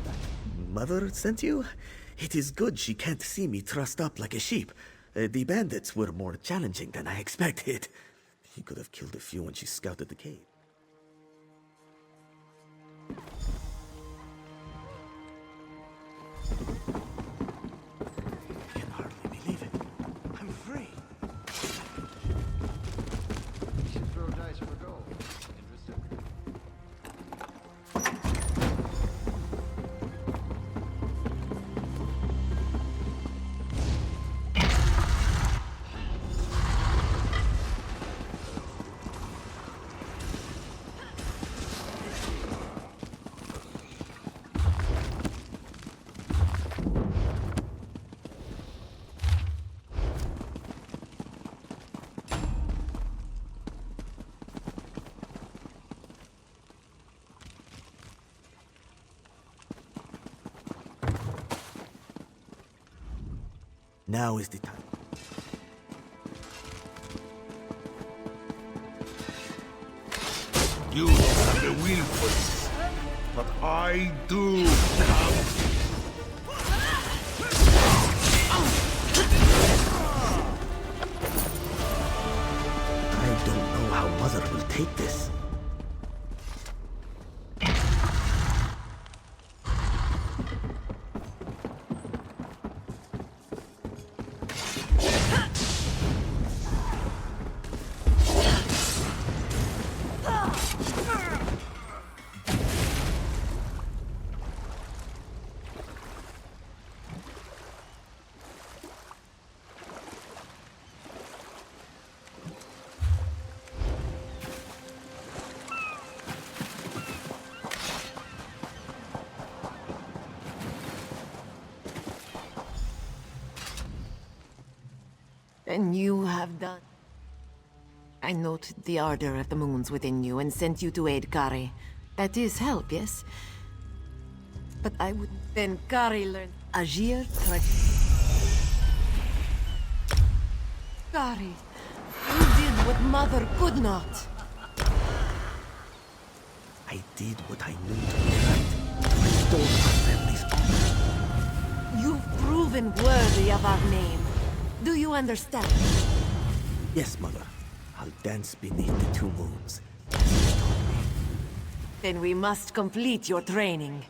Mother sent you? It is good she can't see me trussed up like a sheep. The bandits were more challenging than I expected. He could have killed a few when she scouted the cave. I can hardly believe it. I'm free. You should throw dice for gold. Interested? Now is the time. You don't have the will for this, but I do. I don't know how Mother will take this. And you have done. I noted the ardor of the moons within you and sent you to aid Kari. That is help, yes? But I would... Then Kari learned... Agir Kari, you did what Mother could not. I did what I knew to be right. I stole our family's honor. You've proven worthy of our name. Do you understand? Yes, Mother. I'll dance beneath the two moons. Then we must complete your training.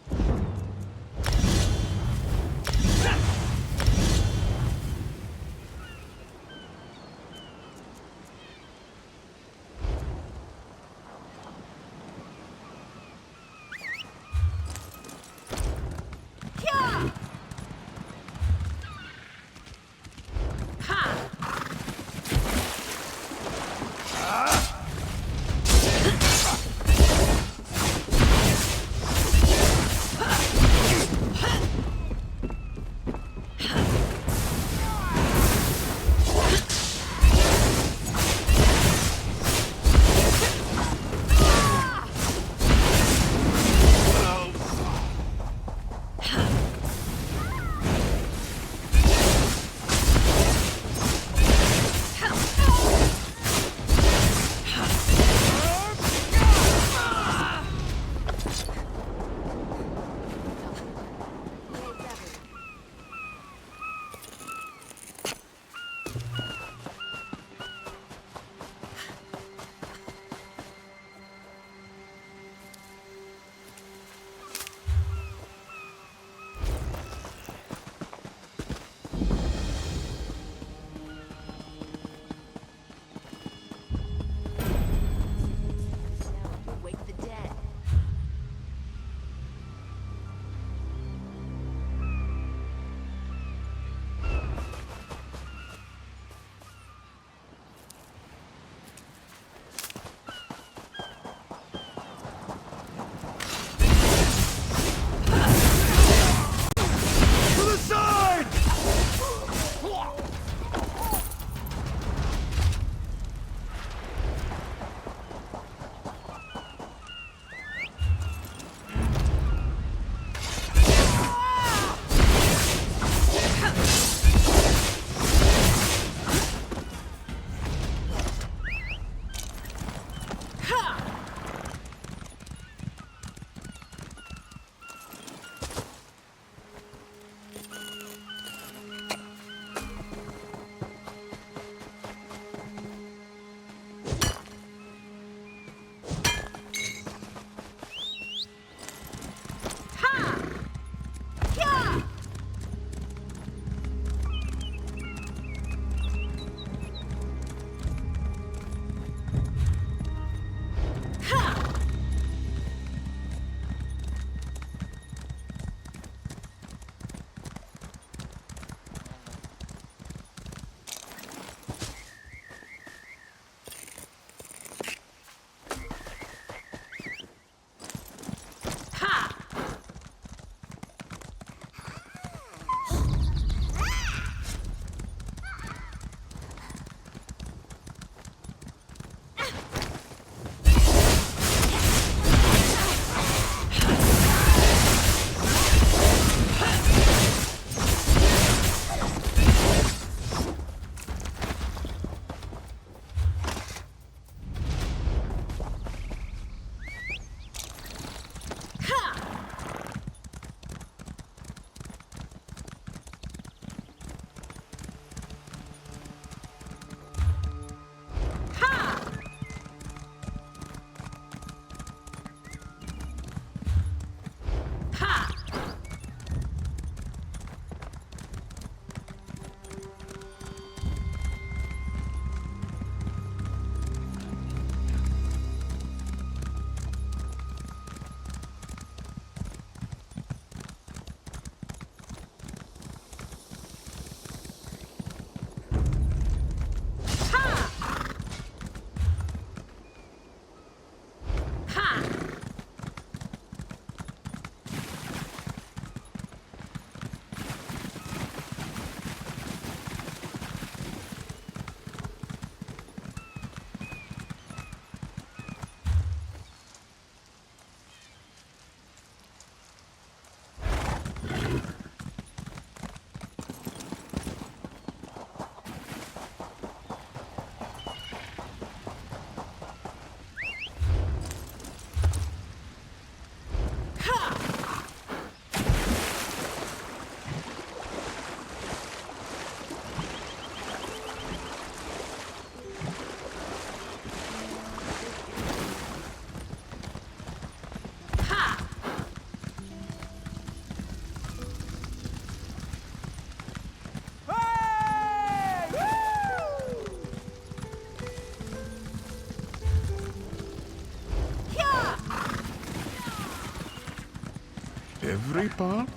Every part?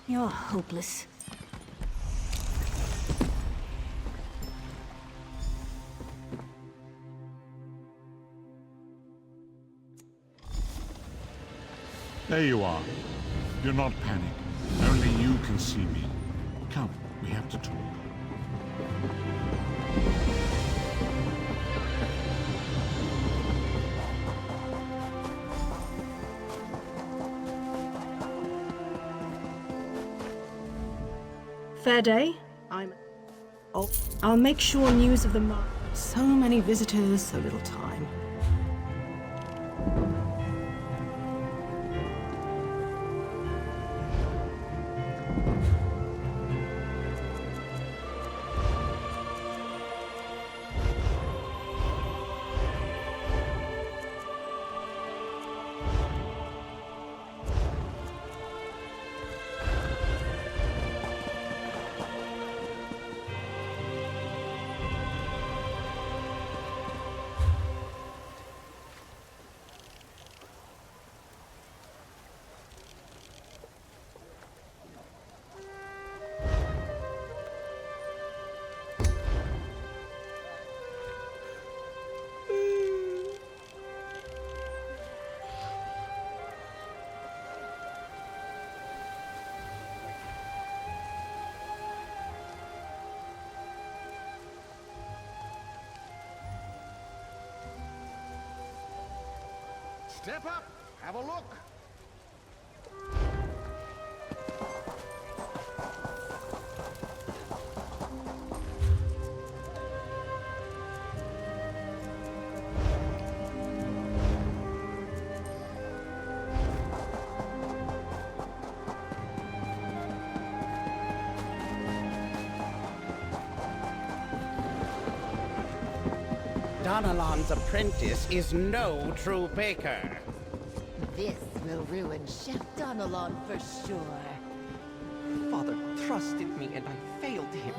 You're hopeless. There you are. Do not panic. Only you can see me. Come, we have to talk. Fair day. I'll make sure news of the mark. So many visitors, so little time. Step up! Have a look! Donalon's apprentice is no true baker. This will ruin Chef Donalon for sure. Father trusted me and I failed him.